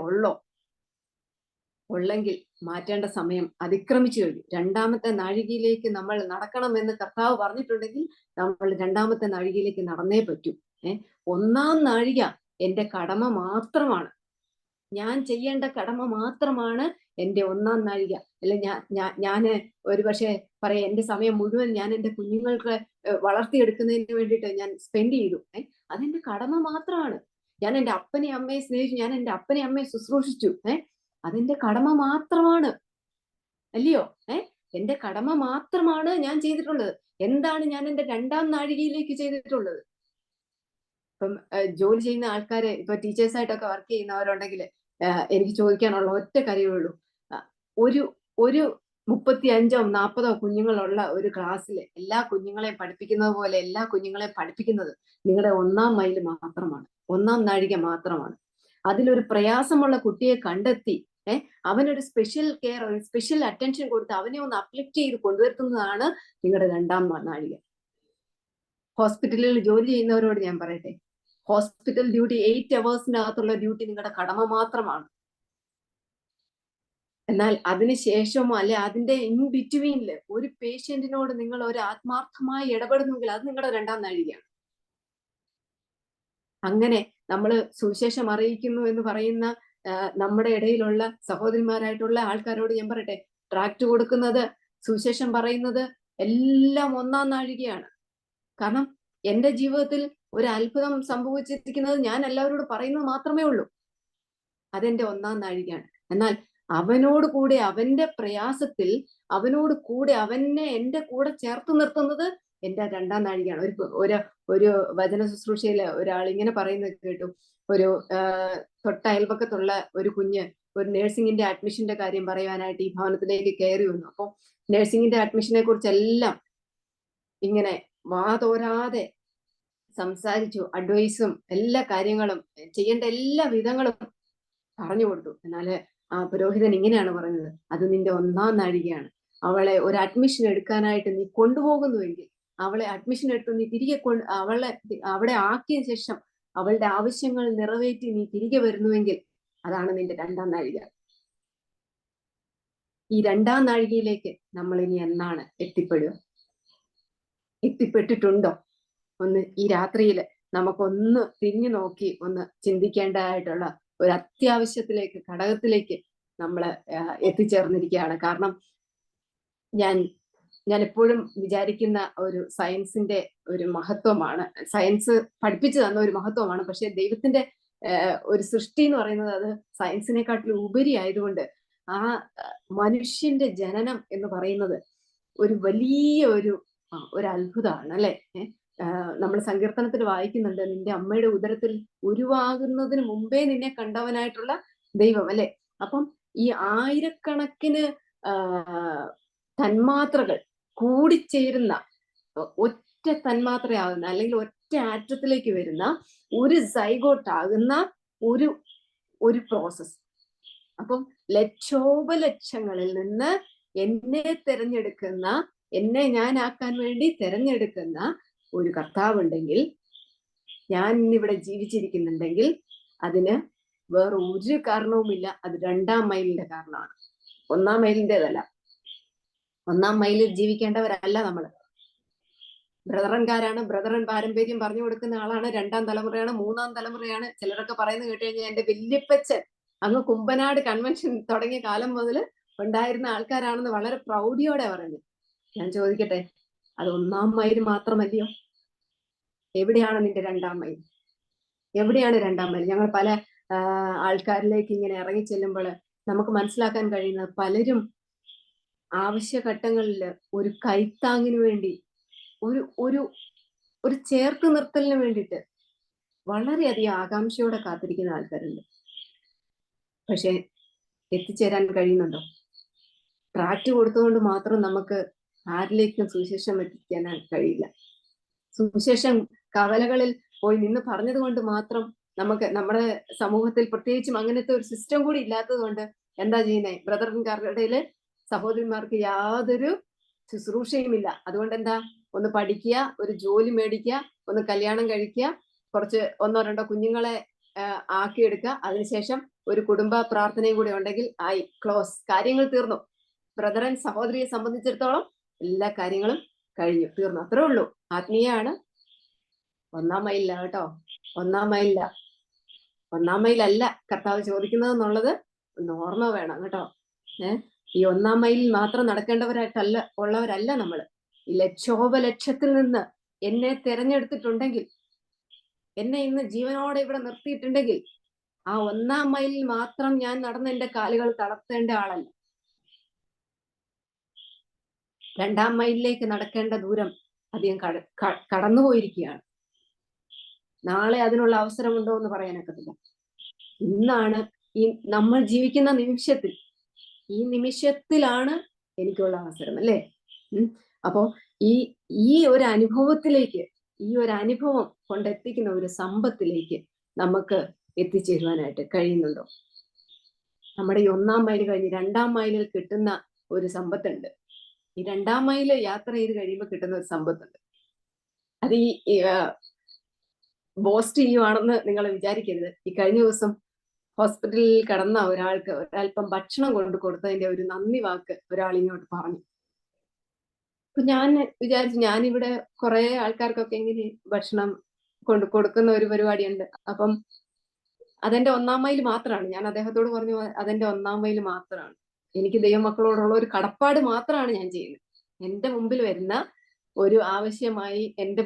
ഉള്ളെങ്കിൽ മാറ്റേണ്ട സമയം അതിക്രമിച്ചു കഴിഞ്ഞു. 2-ാമത്തെ നാഴികയിലേക്ക് നമ്മൾ നടക്കണമെന്ന് കർത്താവ് പറഞ്ഞിട്ടുണ്ടെങ്കിൽ നമ്മൾ 2-ാമത്തെ നാഴികയിലേക്ക് നടന്നേ പറ്റൂ. 1-ാം നാഴിക എന്റെ കടമ മാത്രമാണ്, ഞാൻ ചെയ്യേണ്ട കടമ മാത്രമാണ് എന്റെ 1-ാം നാഴിക. അല്ലെ ഞാന് ഒരു പക്ഷെ പറയാം, എന്റെ സമയം മുഴുവൻ ഞാൻ എന്റെ കുഞ്ഞുങ്ങൾക്ക് വളർത്തിയെടുക്കുന്നതിന് വേണ്ടിയിട്ട് ഞാൻ സ്പെൻഡ് ചെയ്തു. അതെന്റെ കടമ മാത്രമാണ്. ഞാൻ എന്റെ അപ്പനെ അമ്മയെ സ്നേഹിച്ചു, ഞാൻ എന്റെ അപ്പനെ അമ്മയെ ശുശ്രൂഷിച്ചു. അതെന്റെ കടമ മാത്രമാണ്, അല്ലയോ? എന്റെ കടമ മാത്രമാണ് ഞാൻ ചെയ്തിട്ടുള്ളത്. എന്താണ് ഞാൻ എന്റെ 2-ാം നാഴികയിലേക്ക് ചെയ്തിട്ടുള്ളത്? ഇപ്പം ജോലി ചെയ്യുന്ന ആൾക്കാരെ, ഇപ്പൊ ടീച്ചേഴ്സായിട്ടൊക്കെ വർക്ക് ചെയ്യുന്നവരുണ്ടെങ്കിൽ എനിക്ക് ചോദിക്കാനുള്ള ഒറ്റ കാര്യമേ ഉള്ളൂ. ഒരു 35-ഓ 40-ഓ കുഞ്ഞുങ്ങളുള്ള ഒരു ക്ലാസ്സിൽ എല്ലാ കുഞ്ഞുങ്ങളെയും പഠിപ്പിക്കുന്നത് പോലെ എല്ലാ കുഞ്ഞുങ്ങളെയും പഠിപ്പിക്കുന്നത് നിങ്ങളുടെ 1-ാം മൈൽ മാത്രമാണ്, 1-ാം നാഴിക മാത്രമാണ്. അതിലൊരു പ്രയാസമുള്ള കുട്ടിയെ കണ്ടെത്തി അവനൊരു സ്പെഷ്യൽ കെയർ, സ്പെഷ്യൽ അറ്റൻഷൻ കൊടുത്ത് അവനെ ഒന്ന് അപ്ലിഫ്റ്റ് ചെയ്ത് കൊണ്ടുവരുത്തുന്നതാണ് നിങ്ങളുടെ 2-ാം നാഴിക. ഹോസ്പിറ്റലിൽ ജോലി ചെയ്യുന്നവരോട് ഞാൻ പറയട്ടെ, ഹോസ്പിറ്റൽ ഡ്യൂട്ടി 8 അവേഴ്സിനകത്തുള്ള ഡ്യൂട്ടി നിങ്ങളുടെ കടമ മാത്രമാണ്. എന്നാൽ അതിനുശേഷമോ അല്ലെ അതിന്റെ ഇൻ ബിറ്റ്വീനില് ഒരു പേഷ്യന്റിനോട് നിങ്ങൾ ഒരു ആത്മാർത്ഥമായി ഇടപെടുന്നെങ്കിൽ അത് നിങ്ങളുടെ 2-ാം നാഴികയാണ്. അങ്ങനെ നമ്മൾ സുവിശേഷം അറിയിക്കുന്നു എന്ന് പറയുന്ന നമ്മുടെ ഇടയിലുള്ള സഹോദരിമാരായിട്ടുള്ള ആൾക്കാരോട് ഞാൻ പറയട്ടെ, ട്രാക്ട് കൊടുക്കുന്നത്, സുവിശേഷം പറയുന്നത് എല്ലാം 1-ാം നാഴികയാണ്. കാരണം എന്റെ ജീവിതത്തിൽ ഒരു അത്ഭുതം സംഭവിച്ചിരിക്കുന്നത് ഞാൻ എല്ലാവരോടും പറയുന്നത് മാത്രമേ ഉള്ളൂ, അതെന്റെ 1-ാം നാഴികയാണ്. എന്നാൽ അവനോട് കൂടെ അവന്റെ പ്രയാസത്തിൽ അവനോട് കൂടെ അവനെ എന്റെ കൂടെ ചേർത്ത് നിർത്തുന്നത് എന്റെ രണ്ടാം നാഴികയാണ്. ഒരു വചന ശുശ്രൂഷയില് ഒരാൾ ഇങ്ങനെ പറയുന്നത് കേട്ടു. ഒരു തൊട്ടയൽപക്കത്തുള്ള ഒരു കുഞ്ഞ് ഒരു നഴ്സിംഗിന്റെ അഡ്മിഷന്റെ കാര്യം പറയാനായിട്ട് ഈ ഭവനത്തിലേക്ക് കയറി വന്നു. അപ്പൊ നഴ്സിംഗിന്റെ അഡ്മിഷനെ കുറിച്ചെല്ലാം ഇങ്ങനെ വാതോരാതെ സംസാരിച്ചു. അഡ്വൈസും എല്ലാ കാര്യങ്ങളും ചെയ്യേണ്ട എല്ലാ വിധങ്ങളും പറഞ്ഞു കൊടുത്തു. എന്നാല് ആ പുരോഹിതൻ ഇങ്ങനെയാണ് പറയുന്നത്, അത് നിന്റെ ഒന്നാം നാഴികയാണ്. അവളെ ഒരു അഡ്മിഷൻ എടുക്കാനായിട്ട് നീ കൊണ്ടുപോകുന്നുവെങ്കിൽ, അവളെ അഡ്മിഷൻ എടുത്ത് നീ തിരികെ അവളെ അവിടെ ആക്കിയ ശേഷം അവളുടെ ആവശ്യങ്ങൾ നിറവേറ്റി നീ തിരികെ വരുന്നുവെങ്കിൽ അതാണ് നിന്റെ രണ്ടാം നാഴിക. ഈ രണ്ടാം നാഴികയിലേക്ക് നമ്മൾ ഇനി എന്നാണ് എത്തിപ്പെട്ടിട്ടുണ്ടോ? ഒന്ന് ഈ രാത്രിയിൽ നമുക്കൊന്ന് തിരിഞ്ഞു നോക്കി ഒന്ന് ചിന്തിക്കേണ്ടതായിട്ടുള്ള ഒരു അത്യാവശ്യത്തിലേക്ക് ഘടകത്തിലേക്ക് നമ്മൾ എത്തിച്ചേർന്നിരിക്കുകയാണ്. കാരണം ഞാൻ എപ്പോഴും വിചാരിക്കുന്ന ഒരു സയൻസിന്റെ ഒരു മഹത്വമാണ്, സയൻസ് പഠിപ്പിച്ചു തന്ന ഒരു മഹത്വമാണ്. പക്ഷെ ദൈവത്തിന്റെ ഒരു സൃഷ്ടി എന്ന് പറയുന്നത് അത് സയൻസിനെക്കാട്ടിലും ഉപരി ആയതുകൊണ്ട് ആ മനുഷ്യന്റെ ജനനം എന്ന് പറയുന്നത് ഒരു വലിയ ഒരു അത്ഭുതമാണ് അല്ലെ. നമ്മൾ സങ്കീർത്തനത്തിൽ വായിക്കുന്നുണ്ട്, നിന്റെ അമ്മയുടെ ഉദരത്തിൽ ഉരുവാകുന്നതിന് മുമ്പേ നിന്നെ കണ്ടവനായിട്ടുള്ള ദൈവം അല്ലെ. അപ്പം ഈ ആയിരക്കണക്കിന് തന്മാത്രകൾ കൂടിച്ചേരുന്ന ഒറ്റ തന്മാത്രയാകുന്ന അല്ലെങ്കിൽ ഒറ്റ ആറ്റത്തിലേക്ക് വരുന്ന ഒരു സൈഗോട്ട് ആകുന്ന ഒരു പ്രോസസ്. അപ്പം ലക്ഷോപലക്ഷങ്ങളിൽ നിന്ന് എന്നെ തിരഞ്ഞെടുക്കുന്ന, എന്നെ ഞാനാക്കാൻ വേണ്ടി തിരഞ്ഞെടുക്കുന്ന ഒരു കർത്താവുണ്ടെങ്കിൽ, ഞാൻ ഇന്നിവിടെ ജീവിച്ചിരിക്കുന്നുണ്ടെങ്കിൽ അതിന് വേറെ ഒരു കാരണവുമില്ല. അത് രണ്ടാം മൈലിന്റെ കാരണമാണ്, ഒന്നാം മൈലിൻ്റെതല്ല. ഒന്നാം മൈലിൽ ജീവിക്കേണ്ടവരല്ല നമ്മള്. ബ്രദറൻകാരാണ്, ബ്രദറൻ പാരമ്പര്യം പറഞ്ഞു കൊടുക്കുന്ന ആളാണ്, രണ്ടാം തലമുറയാണ്, മൂന്നാം തലമുറയാണ്. ചിലരൊക്കെ പറയുന്നത് കേട്ട് കഴിഞ്ഞാൽ എന്റെ വല്യപ്പച്ചൻ അങ്ങ് കുമ്പനാട് കൺവെൻഷൻ തുടങ്ങിയ കാലം മുതൽ ഉണ്ടായിരുന്ന ആൾക്കാരാണെന്ന് വളരെ പ്രൗഢിയോടെ പറയുന്നത്. ഞാൻ ചോദിക്കട്ടെ, അത് ഒന്നാം മൈൽ മാത്രമല്ലയോ? എവിടെയാണ് നിന്റെ രണ്ടാം മൈൽ? എവിടെയാണ് രണ്ടാം മൈൽ? ഞങ്ങൾ പല ആൾക്കാരിലേക്ക് ഇങ്ങനെ ഇറങ്ങി ചെല്ലുമ്പോൾ നമുക്ക് മനസ്സിലാക്കാൻ കഴിയുന്നത്, പലരും ആവശ്യഘട്ടങ്ങളിൽ ഒരു കൈത്താങ്ങിന് വേണ്ടി, ഒരു ചേർത്ത് നിർത്തലിന് വേണ്ടിയിട്ട് വളരെയധികം ആകാംക്ഷയോടെ കാത്തിരിക്കുന്ന ആൾക്കാരുണ്ട്. പക്ഷെ എത്തിച്ചേരാൻ കഴിയുന്നുണ്ടോ? ട്രാക്റ്റ് കൊടുത്തുകൊണ്ട് മാത്രം നമുക്ക് ആരിലേക്കും സുവിശേഷം എത്തിക്കാൻ കഴിയില്ല. സുവിശേഷം കവലകളിൽ പോയി നിന്ന് പറഞ്ഞത് കൊണ്ട് മാത്രം നമുക്ക് നമ്മുടെ സമൂഹത്തിൽ പ്രത്യേകിച്ചും അങ്ങനത്തെ ഒരു സിസ്റ്റം കൂടി ഇല്ലാത്തത് കൊണ്ട് എന്താ ചെയ്യുന്നത്? ബ്രദറിൻകാരുടെ ഇടയില് സഹോദരിമാർക്ക് യാതൊരു ശുശ്രൂഷയും ഇല്ല. അതുകൊണ്ട് എന്താ, ഒന്ന് പഠിക്കുക, ഒരു ജോലി മേടിക്കുക, ഒന്ന് കല്യാണം കഴിക്കുക, കുറച്ച് 1-2 കുഞ്ഞുങ്ങളെ ആക്കിയെടുക്കുക, അതിനുശേഷം ഒരു കുടുംബ പ്രാർത്ഥനയും കൂടി ഉണ്ടെങ്കിൽ ആയി, ക്ലോസ്, കാര്യങ്ങൾ തീർന്നു. ബ്രദറൻ സഹോദരിയെ സംബന്ധിച്ചിടത്തോളം എല്ലാ കാര്യങ്ങളും കഴിഞ്ഞു, തീർന്നു, അത്രേ ഉള്ളൂ. ആത്മീയാണ്. ഒന്നാം മൈലില്ല കേട്ടോ, ഒന്നാം മൈലല്ല കർത്താവ് ചോദിക്കുന്നത് എന്നുള്ളത് ഒന്ന് ഓർമ്മ വേണം കേട്ടോ. ഈ ഒന്നാം മൈലിൽ മാത്രം ഉള്ളവരല്ല നമ്മള്. ഈ ലക്ഷോപലക്ഷത്തിൽ നിന്ന് എന്നെ തിരഞ്ഞെടുത്തിട്ടുണ്ടെങ്കിൽ, എന്നെ ഇന്ന് ജീവനോടെ ഇവിടെ നിർത്തിയിട്ടുണ്ടെങ്കിൽ, ആ ഒന്നാം മൈലിൽ മാത്രം ഞാൻ നടന്ന് എന്റെ കാലുകൾ തളർത്തേണ്ട ആളല്ല. രണ്ടാം മൈലിലേക്ക് നടക്കേണ്ട ദൂരം അധികം കടന്നുപോയിരിക്കുകയാണ്. നാളെ അതിനുള്ള അവസരമുണ്ടോ എന്ന് പറയാനൊക്കത്തില്ല. ഇന്നാണ് ഈ നമ്മൾ ജീവിക്കുന്ന നിമിഷത്തിൽ, ഈ നിമിഷത്തിലാണ് എനിക്കുള്ള അവസരം അല്ലേ. അപ്പോ ഈ ഒരു അനുഭവത്തിലേക്ക്, ഈ ഒരു അനുഭവം കൊണ്ടെത്തിക്കുന്ന ഒരു സമ്പത്തിലേക്ക് നമുക്ക് എത്തിച്ചേരുവാനായിട്ട് കഴിയുന്നുണ്ടോ? നമ്മുടെ ഈ ഒന്നാം മൈൽ കഴിഞ്ഞ് രണ്ടാം മൈലിൽ കിട്ടുന്ന ഒരു സമ്പത്തുണ്ട്. ഈ രണ്ടാം മൈല് യാത്ര ചെയ്ത് കഴിയുമ്പോൾ കിട്ടുന്ന ഒരു സമ്പത്തുണ്ട്. അത് ഈ ബോസ്റ്റ് ചെയ്യുവാണെന്ന് നിങ്ങൾ വിചാരിക്കരുത്. ഈ കഴിഞ്ഞ ദിവസം ഹോസ്പിറ്റലിൽ കിടന്ന ഒരാൾക്ക് ഒരല്പം ഭക്ഷണം കൊടുത്തതിന്റെ ഒരു നന്ദി വാക്ക് ഒരാൾ ഇങ്ങോട്ട് പറഞ്ഞു. അപ്പൊ ഞാൻ വിചാരിച്ചു, ഞാനിവിടെ കുറെ ആൾക്കാർക്കൊക്കെ എങ്ങനെ ഭക്ഷണം കൊടുക്കുന്ന ഒരു പരിപാടിയുണ്ട്. അപ്പം അതെന്റെ ഒന്നാം മൈൽ മാത്രമാണ്. ഞാൻ അദ്ദേഹത്തോട് പറഞ്ഞു, അതെന്റെ ഒന്നാം മൈൽ മാത്രമാണ്. എനിക്ക് ദൈവമക്കളോടുള്ള ഒരു കടപ്പാട് മാത്രമാണ് ഞാൻ ചെയ്യുന്നത്. എന്റെ മുമ്പിൽ വരുന്ന ഒരു ആവശ്യമായി എന്റെ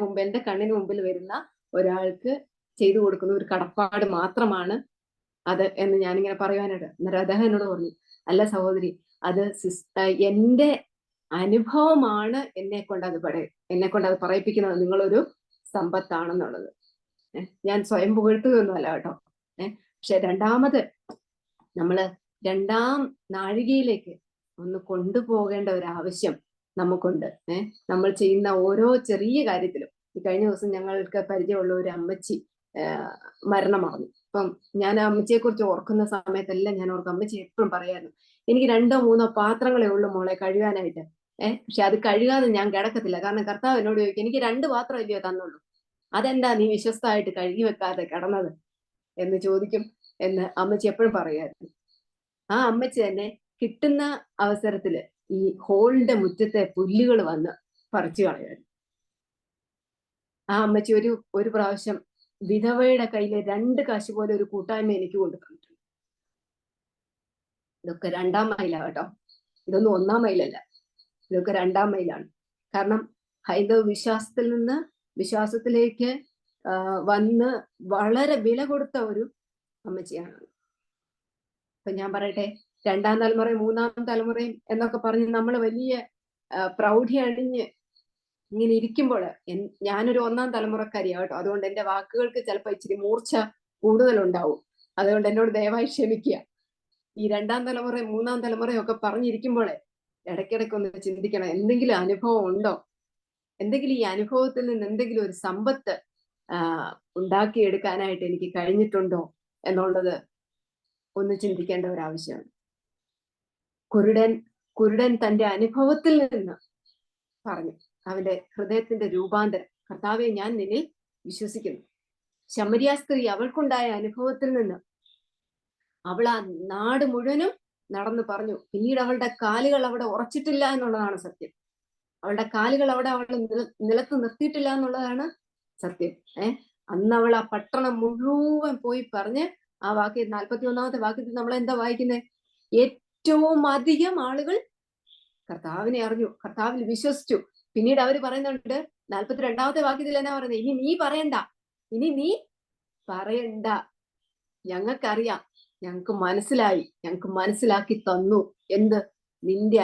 കണ്ണിന് മുമ്പിൽ വരുന്ന ഒരാൾക്ക് ചെയ്തു കൊടുക്കുന്ന ഒരു കടപ്പാട് മാത്രമാണ് അത് എന്ന് ഞാനിങ്ങനെ പറയാനായിട്ട്. അന്നേരം അദ്ദേഹം എന്നോട് പറഞ്ഞു, അല്ല സഹോദരി, അത് എന്റെ അനുഭവമാണ് എന്നെ കൊണ്ട് അത് പറയിപ്പിക്കുന്നത് നിങ്ങളൊരു സമ്പത്താണെന്നുള്ളത്. ഞാൻ സ്വയം പുകഴ്ത്തുകയൊന്നുമല്ല കേട്ടോ. പക്ഷെ രണ്ടാമത് നമ്മള് രണ്ടാം നാഴികയിലേക്ക് ഒന്ന് കൊണ്ടുപോകേണ്ട ഒരു ആവശ്യം നമുക്കുണ്ട്. നമ്മൾ ചെയ്യുന്ന ഓരോ ചെറിയ കാര്യത്തിലും. ഈ കഴിഞ്ഞ ദിവസം ഞങ്ങൾക്ക് പരിചയമുള്ള ഒരു അമ്മച്ചി മരണമടഞ്ഞു. അപ്പം ഞാൻ ആ അമ്മച്ചിയെ കുറിച്ച് ഓർക്കുന്ന സമയത്തെല്ലാം ഞാൻ ഓർക്കും, അമ്മച്ചി എപ്പോഴും പറയായിരുന്നു, എനിക്ക് 2 or 3 പാത്രങ്ങളേ ഉള്ളൂ മോളെ കഴുകാനായിട്ട്. പക്ഷെ അത് കഴുകാതെ ഞാൻ കിടക്കത്തില്ല. കാരണം കർത്താവ് എന്നോട് ചോദിക്കും, എനിക്ക് 2 പാത്രം ഇല്ലയോ തന്നുള്ളൂ, അതെന്താ നീ വിശ്വസ്തമായിട്ട് കഴുകി വെക്കാതെ കിടന്നത് എന്ന് ചോദിക്കും എന്ന് അമ്മച്ചി എപ്പോഴും പറയായിരുന്നു. ആ അമ്മച്ചി തന്നെ കിട്ടുന്ന അവസരത്തില് ഈ ഹോളിന്റെ മുറ്റത്തെ പുല്ലുകൾ വന്ന് പറിച്ചു കളയായിരുന്നു. ആ അമ്മച്ചി ഒരു പ്രാവശ്യം വിധവയുടെ കയ്യിലെ 2 കാശ് പോലെ ഒരു കൂട്ടായ്മ എനിക്ക് കൊണ്ടു തന്നിട്ടുണ്ട്. ഇതൊക്കെ 2ാം മൈലാ കേട്ടോ, ഇതൊന്നും 1ാം മൈലല്ല, ഇതൊക്കെ 2ാം മൈലാണ്. കാരണം ഹൈന്ദവ വിശ്വാസത്തിൽ നിന്ന് വിശ്വാസത്തിലേക്ക് വന്ന് വളരെ വില കൊടുത്ത ഒരു അമ്മച്ചിയാണ്. അപ്പൊ ഞാൻ പറയട്ടെ, 2ാം തലമുറയും 3ാം തലമുറയും എന്നൊക്കെ പറഞ്ഞ് നമ്മൾ വലിയ പ്രൗഢി അണിഞ്ഞ് ഇങ്ങനെ ഇരിക്കുമ്പോൾ ഞാനൊരു 1ാം തലമുറക്കാരിയാ കേട്ടോ. അതുകൊണ്ട് എന്റെ വാക്കുകൾക്ക് ചിലപ്പോൾ ഇച്ചിരി മൂർച്ച കൂടുതലുണ്ടാവും. അതുകൊണ്ട് എന്നോട് ദയവായി ക്ഷമിക്കുക. ഈ 2ാം തലമുറയും 3ാം തലമുറയും ഒക്കെ പറഞ്ഞിരിക്കുമ്പോഴേ ഇടയ്ക്കിടയ്ക്ക് ഒന്ന് ചിന്തിക്കണം, എന്തെങ്കിലും അനുഭവം ഉണ്ടോ, എന്തെങ്കിലും ഈ അനുഭവത്തിൽ നിന്ന് എന്തെങ്കിലും ഒരു സമ്പത്ത് ഉണ്ടാക്കിയെടുക്കാനായിട്ട് എനിക്ക് കഴിഞ്ഞിട്ടുണ്ടോ എന്നുള്ളത് ഒന്ന് ചിന്തിക്കേണ്ട ഒരു ആവശ്യമാണ്. കുരുടൻ തന്റെ അനുഭവത്തിൽ നിന്ന് പറഞ്ഞു, അവന്റെ ഹൃദയത്തിന്റെ രൂപാന്തരം, കർത്താവെ ഞാൻ നിന്നിൽ വിശ്വസിക്കുന്നു. ശമരിയ സ്ത്രീ അവൾക്കുണ്ടായ അനുഭവത്തിൽ നിന്ന് അവൾ ആ നാട് മുഴുവനും നടന്നു പറഞ്ഞു. പിന്നീട് അവളുടെ കാലുകൾ അവിടെ ഉറച്ചിട്ടില്ല എന്നുള്ളതാണ് സത്യം. അവളുടെ കാലുകൾ അവിടെ അവൾ നിലത്ത് നിർത്തിയിട്ടില്ല എന്നുള്ളതാണ് സത്യം. അന്ന് അവൾ ആ പട്ടണം മുഴുവൻ പോയി പറഞ്ഞ് ആ വാക്യം 41ാമത്തെ വാക്യത്തിൽ നമ്മൾ എന്താ വായിക്കുന്നത്? ഏറ്റവും അധികം ആളുകൾ കർത്താവിനെ അറിഞ്ഞു, കർത്താവിൽ വിശ്വസിച്ചു. പിന്നീട് അവര് പറയുന്നുണ്ട് 42ാമത്തെ വാക്യത്തിൽ എന്നാ പറയുന്നത്? ഇനി നീ പറയണ്ട, ഞങ്ങൾക്കറിയാം, ഞങ്ങൾക്ക് മനസ്സിലായി, ഞങ്ങൾക്ക് മനസ്സിലാക്കി തന്നു. എന്ത്? നിന്റെ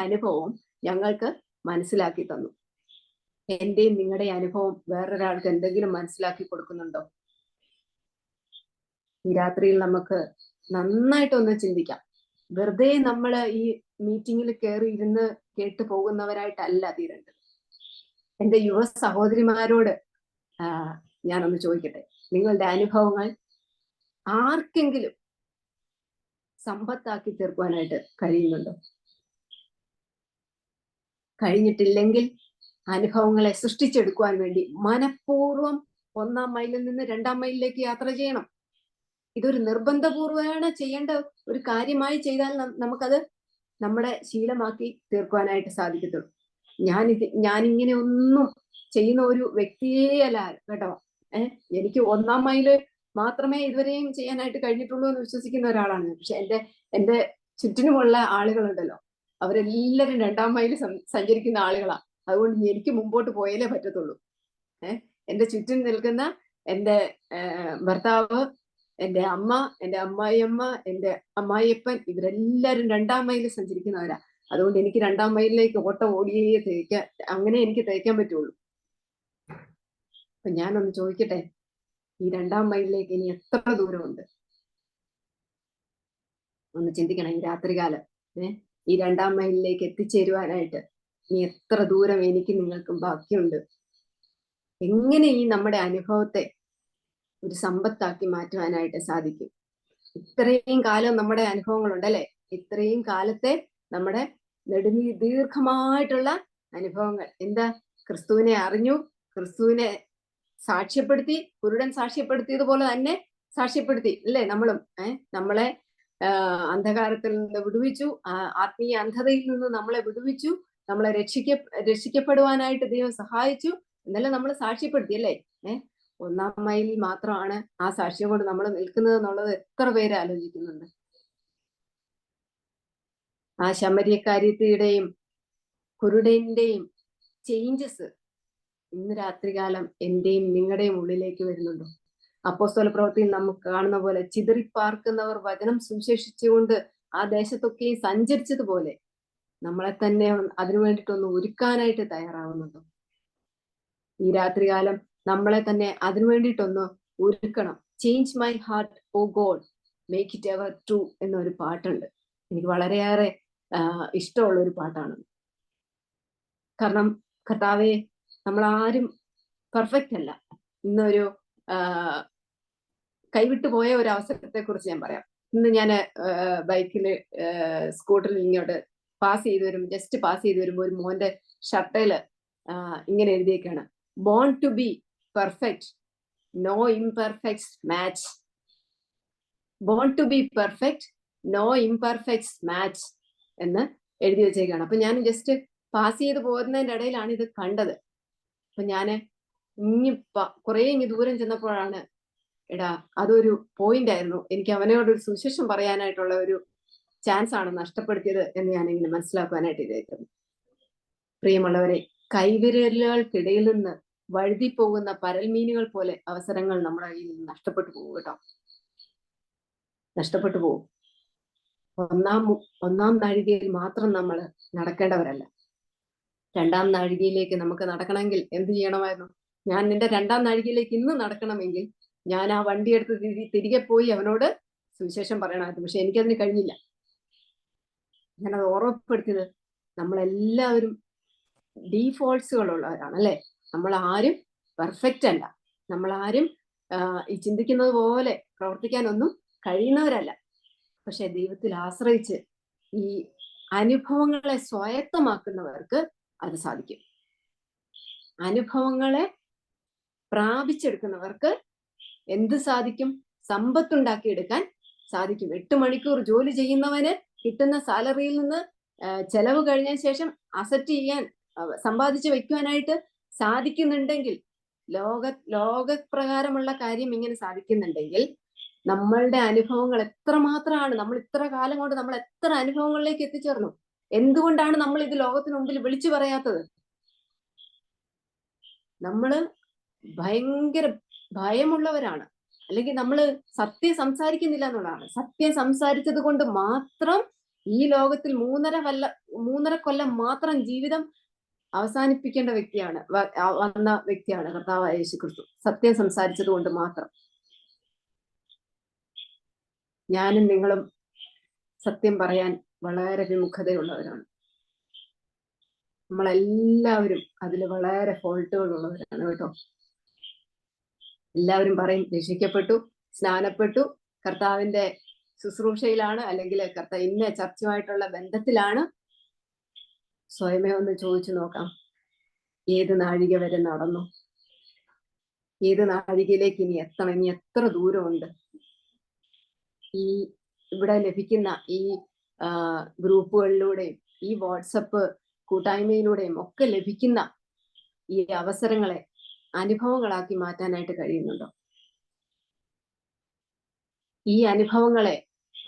അനുഭവം ഞങ്ങൾക്ക് മനസ്സിലാക്കി തന്നു. എന്റെയും നിങ്ങളുടെ അനുഭവം വേറൊരാൾക്ക് എന്തെങ്കിലും മനസ്സിലാക്കി കൊടുക്കുന്നുണ്ടോ? ഈ രാത്രിയിൽ നമുക്ക് നന്നായിട്ടൊന്ന് ചിന്തിക്കാം. വെറുതെ നമ്മൾ ഈ മീറ്റിങ്ങിൽ കയറി ഇരുന്ന് കേട്ടു പോകുന്നവരായിട്ടല്ല തീരേണ്ടത്. എന്റെ യുവ സഹോദരിമാരോട് ഞാനൊന്ന് ചോദിക്കട്ടെ, നിങ്ങളുടെ അനുഭവങ്ങൾ ആർക്കെങ്കിലും സമ്പത്താക്കി തീർക്കുവാനായിട്ട് കഴിയുന്നുണ്ടോ? കഴിഞ്ഞിട്ടില്ലെങ്കിൽ അനുഭവങ്ങളെ സൃഷ്ടിച്ചെടുക്കുവാൻ വേണ്ടി മനഃപൂർവ്വം 1ാം മൈലിൽ നിന്ന് 2ാം മൈലിലേക്ക് യാത്ര ചെയ്യണം. ഇതൊരു നിർബന്ധപൂർവ്വമാണ് ചെയ്യേണ്ട ഒരു കാര്യമായി ചെയ്താൽ നമുക്കത് നമ്മുടെ ശീലമാക്കി തീർക്കുവാനായിട്ട് സാധിക്കത്തുള്ളൂ. ഞാനിങ്ങനെ ഒന്നും ചെയ്യുന്ന ഒരു വ്യക്തിയേ അല്ല കേട്ടോ. എനിക്ക് 1ാം മൈല് മാത്രമേ ഇതുവരെയും ചെയ്യാനായിട്ട് കഴിഞ്ഞിട്ടുള്ളൂ എന്ന് വിശ്വസിക്കുന്ന ഒരാളാണ്. പക്ഷെ എന്റെ ചുറ്റിനുമുള്ള ആളുകളുണ്ടല്ലോ, അവരെല്ലാവരും 2ാം മൈല് സഞ്ചരിക്കുന്ന ആളുകളാ. അതുകൊണ്ട് എനിക്ക് മുമ്പോട്ട് പോയാലേ പറ്റത്തുള്ളൂ. എന്റെ ചുറ്റും നിൽക്കുന്ന എന്റെ ഭർത്താവ്, എന്റെ അമ്മ, എന്റെ അമ്മായിയമ്മ, എന്റെ അമ്മായിയപ്പൻ, ഇവരെല്ലാവരും 2ാം മൈലിൽ സഞ്ചരിക്കുന്നവരാ. അതുകൊണ്ട് എനിക്ക് 2ാം മൈലിലേക്ക് ഓട്ടം ഓടിയേ അങ്ങനെ എനിക്ക് തയ്ക്കാൻ പറ്റുള്ളൂ. അപ്പൊ ഞാനൊന്ന് ചോദിക്കട്ടെ, ഈ 2ാം മൈലിലേക്ക് ഇനി എത്ര ദൂരമുണ്ട്? ഒന്ന് ചിന്തിക്കണം. ഈ രാത്രികാലം ഈ 2ാം മൈലിലേക്ക് എത്തിച്ചേരുവാനായിട്ട് ഇനി എത്ര ദൂരം എനിക്ക് നിങ്ങൾക്കും ബാക്കിയുണ്ട്? എങ്ങനെ ഈ നമ്മുടെ അനുഭവത്തെ ഒരു സമ്പത്താക്കി മാറ്റുവാനായിട്ട് സാധിക്കും? ഇത്രയും കാലം നമ്മുടെ അനുഭവങ്ങളുണ്ടല്ലേ, ഇത്രയും കാലത്തെ നമ്മുടെ ദീർഘമായിട്ടുള്ള അനുഭവങ്ങൾ. എന്താ? ക്രിസ്തുവിനെ അറിഞ്ഞു, ക്രിസ്തുവിനെ സാക്ഷ്യപ്പെടുത്തി, കുരുടൻ സാക്ഷ്യപ്പെടുത്തിയതുപോലെ തന്നെ സാക്ഷ്യപ്പെടുത്തി അല്ലേ നമ്മളും. നമ്മളെ അന്ധകാരത്തിൽ നിന്ന് വിടുവിച്ചു, ആത്മീയ അന്ധതയിൽ നിന്ന് നമ്മളെ വിടുവിച്ചു, നമ്മളെ രക്ഷിക്കപ്പെടുവാനായിട്ട് ദൈവം സഹായിച്ചു. എന്നല്ല നമ്മൾ സാക്ഷ്യപ്പെടുത്തി അല്ലേ. 1ാം മൈലിൽ മാത്രമാണ് ആ സാക്ഷ്യം കൊണ്ട് നമ്മൾ നിൽക്കുന്നത് എന്നുള്ളത് എത്ര പേര് ആലോചിക്കുന്നുണ്ട്? ആ ശമര്യക്കാരിയുടെയും കുരുടന്റെയും ചേഞ്ചസ് ഇന്ന് രാത്രികാലം എന്റെയും നിങ്ങളുടെയും ഉള്ളിലേക്ക് വരുന്നുണ്ടോ? അപ്പോസ്തല പ്രവൃത്തിയിൽ നമുക്ക് കാണുന്ന പോലെ ചിതറിപ്പാർക്കുന്നവർ വചനം സുവിശേഷിച്ചുകൊണ്ട് ആ ദേശത്തൊക്കെയും സഞ്ചരിച്ചതുപോലെ നമ്മളെ തന്നെ അതിനു വേണ്ടിയിട്ടൊന്ന് ഒരുക്കാനായിട്ട് തയ്യാറാവുന്നുണ്ടോ? ഈ രാത്രികാലം നമ്മളെ തന്നെ അതിനു വേണ്ടിയിട്ടൊന്ന് ഒരുക്കണം. Change my heart oh God, make it ever true എന്നൊരു പാട്ടുണ്ട്. എനിക്ക് വളരെയേറെ ഇഷ്ടമുള്ള ഒരു പാട്ടാണ്. കാരണം കർത്താവെ, നമ്മളാരും പെർഫെക്റ്റ് അല്ല. ഇന്നൊരു കൈവിട്ടു പോയ ഒരു അവസരത്തെ കുറിച്ച് ഞാൻ പറയാം. ഇന്ന് ഞാൻ ബൈക്കില് സ്കൂട്ടറിൽ ഇങ്ങോട്ട് ജസ്റ്റ് പാസ് ചെയ്ത് വരുമ്പോൾ ഒരു മോന്റെ ഷർട്ടയില് ഇങ്ങനെ എഴുതിയേക്കാണ്, born to be perfect, no imperfect match. Born to be perfect, no imperfect match എന്ന് എഴുതി വെച്ചേക്കാണ്. അപ്പൊ ഞാൻ ജസ്റ്റ് പാസ് ചെയ്ത് പോകുന്നതിന്റെ ഇടയിലാണ് ഇത് കണ്ടത്. അപ്പൊ ഞാന് കുറെ ദൂരം ചെന്നപ്പോഴാണ്, എടാ അതൊരു പോയിന്റ് ആയിരുന്നു, എനിക്ക് അവനോടൊരു സുവിശേഷം പറയാനായിട്ടുള്ള ഒരു ചാൻസ് ആണ് നഷ്ടപ്പെടുത്തിയത് എന്ന് ഞാനിങ്ങനെ മനസ്സിലാക്കുവാനായിട്ട് ഇതായിരുന്നു. പ്രിയമുള്ളവരെ, കൈവിരലുകൾക്കിടയിൽ നിന്ന് വഴുതി പോകുന്ന പരൽമീനുകൾ പോലെ അവസരങ്ങൾ നമ്മുടെ കയ്യിൽ നിന്ന് നഷ്ടപ്പെട്ടു പോകും കേട്ടോ, നഷ്ടപ്പെട്ടു പോകും. ഒന്നാം നാഴികയിൽ മാത്രം നമ്മൾ നടക്കേണ്ടവരല്ല. രണ്ടാം നാഴികയിലേക്ക് നമുക്ക് നടക്കണമെങ്കിൽ എന്ത് ചെയ്യണമായിരുന്നു? ഞാൻ നിന്റെ രണ്ടാം നാഴികയിലേക്ക് ഇന്ന് നടക്കണമെങ്കിൽ ഞാൻ ആ വണ്ടി എടുത്ത് തിരികെ പോയി അവനോട് സുവിശേഷം പറയണമായിരുന്നു. പക്ഷെ എനിക്കതിന് കഴിഞ്ഞില്ല. ഞാനത് ഓർമ്മപ്പെടുത്തിയത്, നമ്മളെല്ലാവരും ഡീഫോൾട്സുകളുള്ളവരാണ് അല്ലെ. നമ്മൾ ആരും പെർഫെക്റ്റ് അല്ല. നമ്മൾ ആരും ഈ ചിന്തിക്കുന്നത് പോലെ പ്രവർത്തിക്കാനൊന്നും കഴിയുന്നവരല്ല. പക്ഷെ ദൈവത്തിൽ ആശ്രയിച്ച് ഈ അനുഭവങ്ങളെ സ്വായത്തമാക്കുന്നവർക്ക് അത് സാധിക്കും. അനുഭവങ്ങളെ പ്രാപിച്ചെടുക്കുന്നവർക്ക് എന്ത് സാധിക്കും? സമ്പത്തുണ്ടാക്കിയെടുക്കാൻ സാധിക്കും. 8 മണിക്കൂർ ജോലി ചെയ്യുന്നവന് കിട്ടുന്ന സാലറിയിൽ നിന്ന് ചെലവ് കഴിഞ്ഞ ശേഷം അസറ്റ് ചെയ്യാൻ, സമ്പാദിച്ചു വെക്കുവാനായിട്ട് സാധിക്കുന്നുണ്ടെങ്കിൽ, ലോകപ്രകാരമുള്ള കാര്യം ഇങ്ങനെ സാധിക്കുന്നുണ്ടെങ്കിൽ, നമ്മളുടെ അനുഭവങ്ങൾ എത്രമാത്രമാണ്, നമ്മൾ ഇത്ര കാലം കൊണ്ട് നമ്മൾ എത്ര അനുഭവങ്ങളിലേക്ക് എത്തിച്ചേർന്നു. എന്തുകൊണ്ടാണ് നമ്മൾ ഇത് ലോകത്തിന് മുമ്പിൽ വിളിച്ചു പറയാത്തത്? നമ്മള് ഭയങ്കര ഭയമുള്ളവരാണ്, അല്ലെങ്കിൽ നമ്മൾ സത്യം സംസാരിക്കുന്നില്ല എന്നുള്ളതാണ്. സത്യം സംസാരിച്ചത് കൊണ്ട് മാത്രം ഈ ലോകത്തിൽ 3.5 കൊല്ലം മാത്രം ജീവിതം അവസാനിപ്പിക്കേണ്ട വന്ന വ്യക്തിയാണ് കർത്താവായ യേശുക്രിസ്തു. സത്യം സംസാരിച്ചത് കൊണ്ട് മാത്രം. ഞാനും നിങ്ങളും സത്യം പറയാൻ വളരെ വിമുഖതയുള്ളവരാണ്. നമ്മളെല്ലാവരും അതിൽ വളരെ ഫോൾട്ടുകൾ ഉള്ളവരാണ് കേട്ടോ. എല്ലാവരും പറയും രക്ഷിക്കപ്പെട്ടു, സ്നാനപ്പെട്ടു, കർത്താവിന്റെ ശുശ്രൂഷയിലാണ്, അല്ലെങ്കിൽ ഇന്ന ചർച്ചുമായിട്ടുള്ള ബന്ധത്തിലാണ്. സ്വയമേ ഒന്ന് ചോദിച്ചു നോക്കാം, ഏത് നാഴിക വരെ നടന്നു? ഏത് നാഴികയിലേക്ക് ഇനി എത്തണം? ഇനി എത്ര ദൂരമുണ്ട്? ഈ ഇവിടെ ലഭിക്കുന്ന ഈ ഗ്രൂപ്പുകളിലൂടെയും ഈ വാട്സപ്പ് കൂട്ടായ്മയിലൂടെയും ഒക്കെ ലഭിക്കുന്ന ഈ അവസരങ്ങളെ അനുഭവങ്ങളാക്കി മാറ്റാനായിട്ട് കഴിയുന്നുണ്ടോ? ഈ അനുഭവങ്ങളെ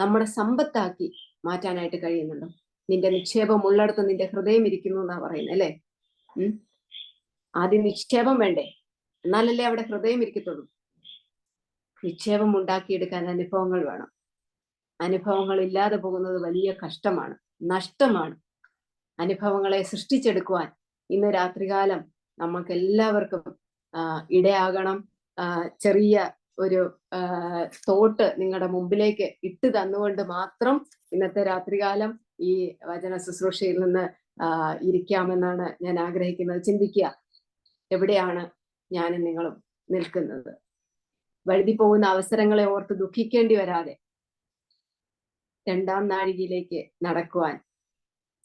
നമ്മുടെ സമ്പത്താക്കി മാറ്റാനായിട്ട് കഴിയുന്നുണ്ടോ? നിന്റെ നിക്ഷേപം ഉള്ളിടത്ത് നിന്റെ ഹൃദയം ഇരിക്കുന്നു എന്നാ പറയുന്നത് അല്ലേ? ആദ്യം നിക്ഷേപം വേണ്ടേ, എന്നാലല്ലേ അവിടെ ഹൃദയം ഇരിക്കത്തുള്ളൂ. നിക്ഷേപം ഉണ്ടാക്കിയെടുക്കാൻ അനുഭവങ്ങൾ വേണം. അനുഭവങ്ങൾ ഇല്ലാതെ പോകുന്നത് വലിയ കഷ്ടമാണ്, നഷ്ടമാണ്. അനുഭവങ്ങളെ സൃഷ്ടിച്ചെടുക്കുവാൻ ഇന്ന് രാത്രികാലം നമുക്ക് എല്ലാവർക്കും ഇടയാകണം. ചെറിയ ഒരു തോട്ട് നിങ്ങളുടെ മുമ്പിലേക്ക് ഇട്ട് തന്നുകൊണ്ട് മാത്രം ഇന്നത്തെ രാത്രികാലം ഈ വചന ശുശ്രൂഷയിൽ നിന്ന് ഇരിക്കാമെന്നാണ് ഞാൻ ആഗ്രഹിക്കുന്നത്. ചിന്തിക്കുക, എവിടെയാണ് ഞാനും നിങ്ങളും നിൽക്കുന്നത്? വഴുതി പോകുന്ന അവസരങ്ങളെ ഓർത്ത് ദുഃഖിക്കേണ്ടി വരാതെ രണ്ടാം നാഴികയിലേക്ക് നടക്കുവാൻ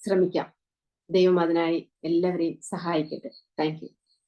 ശ്രമിക്കാം. ദൈവം അതിനായി എല്ലാവരെയും സഹായിക്കട്ടെ. Thank you.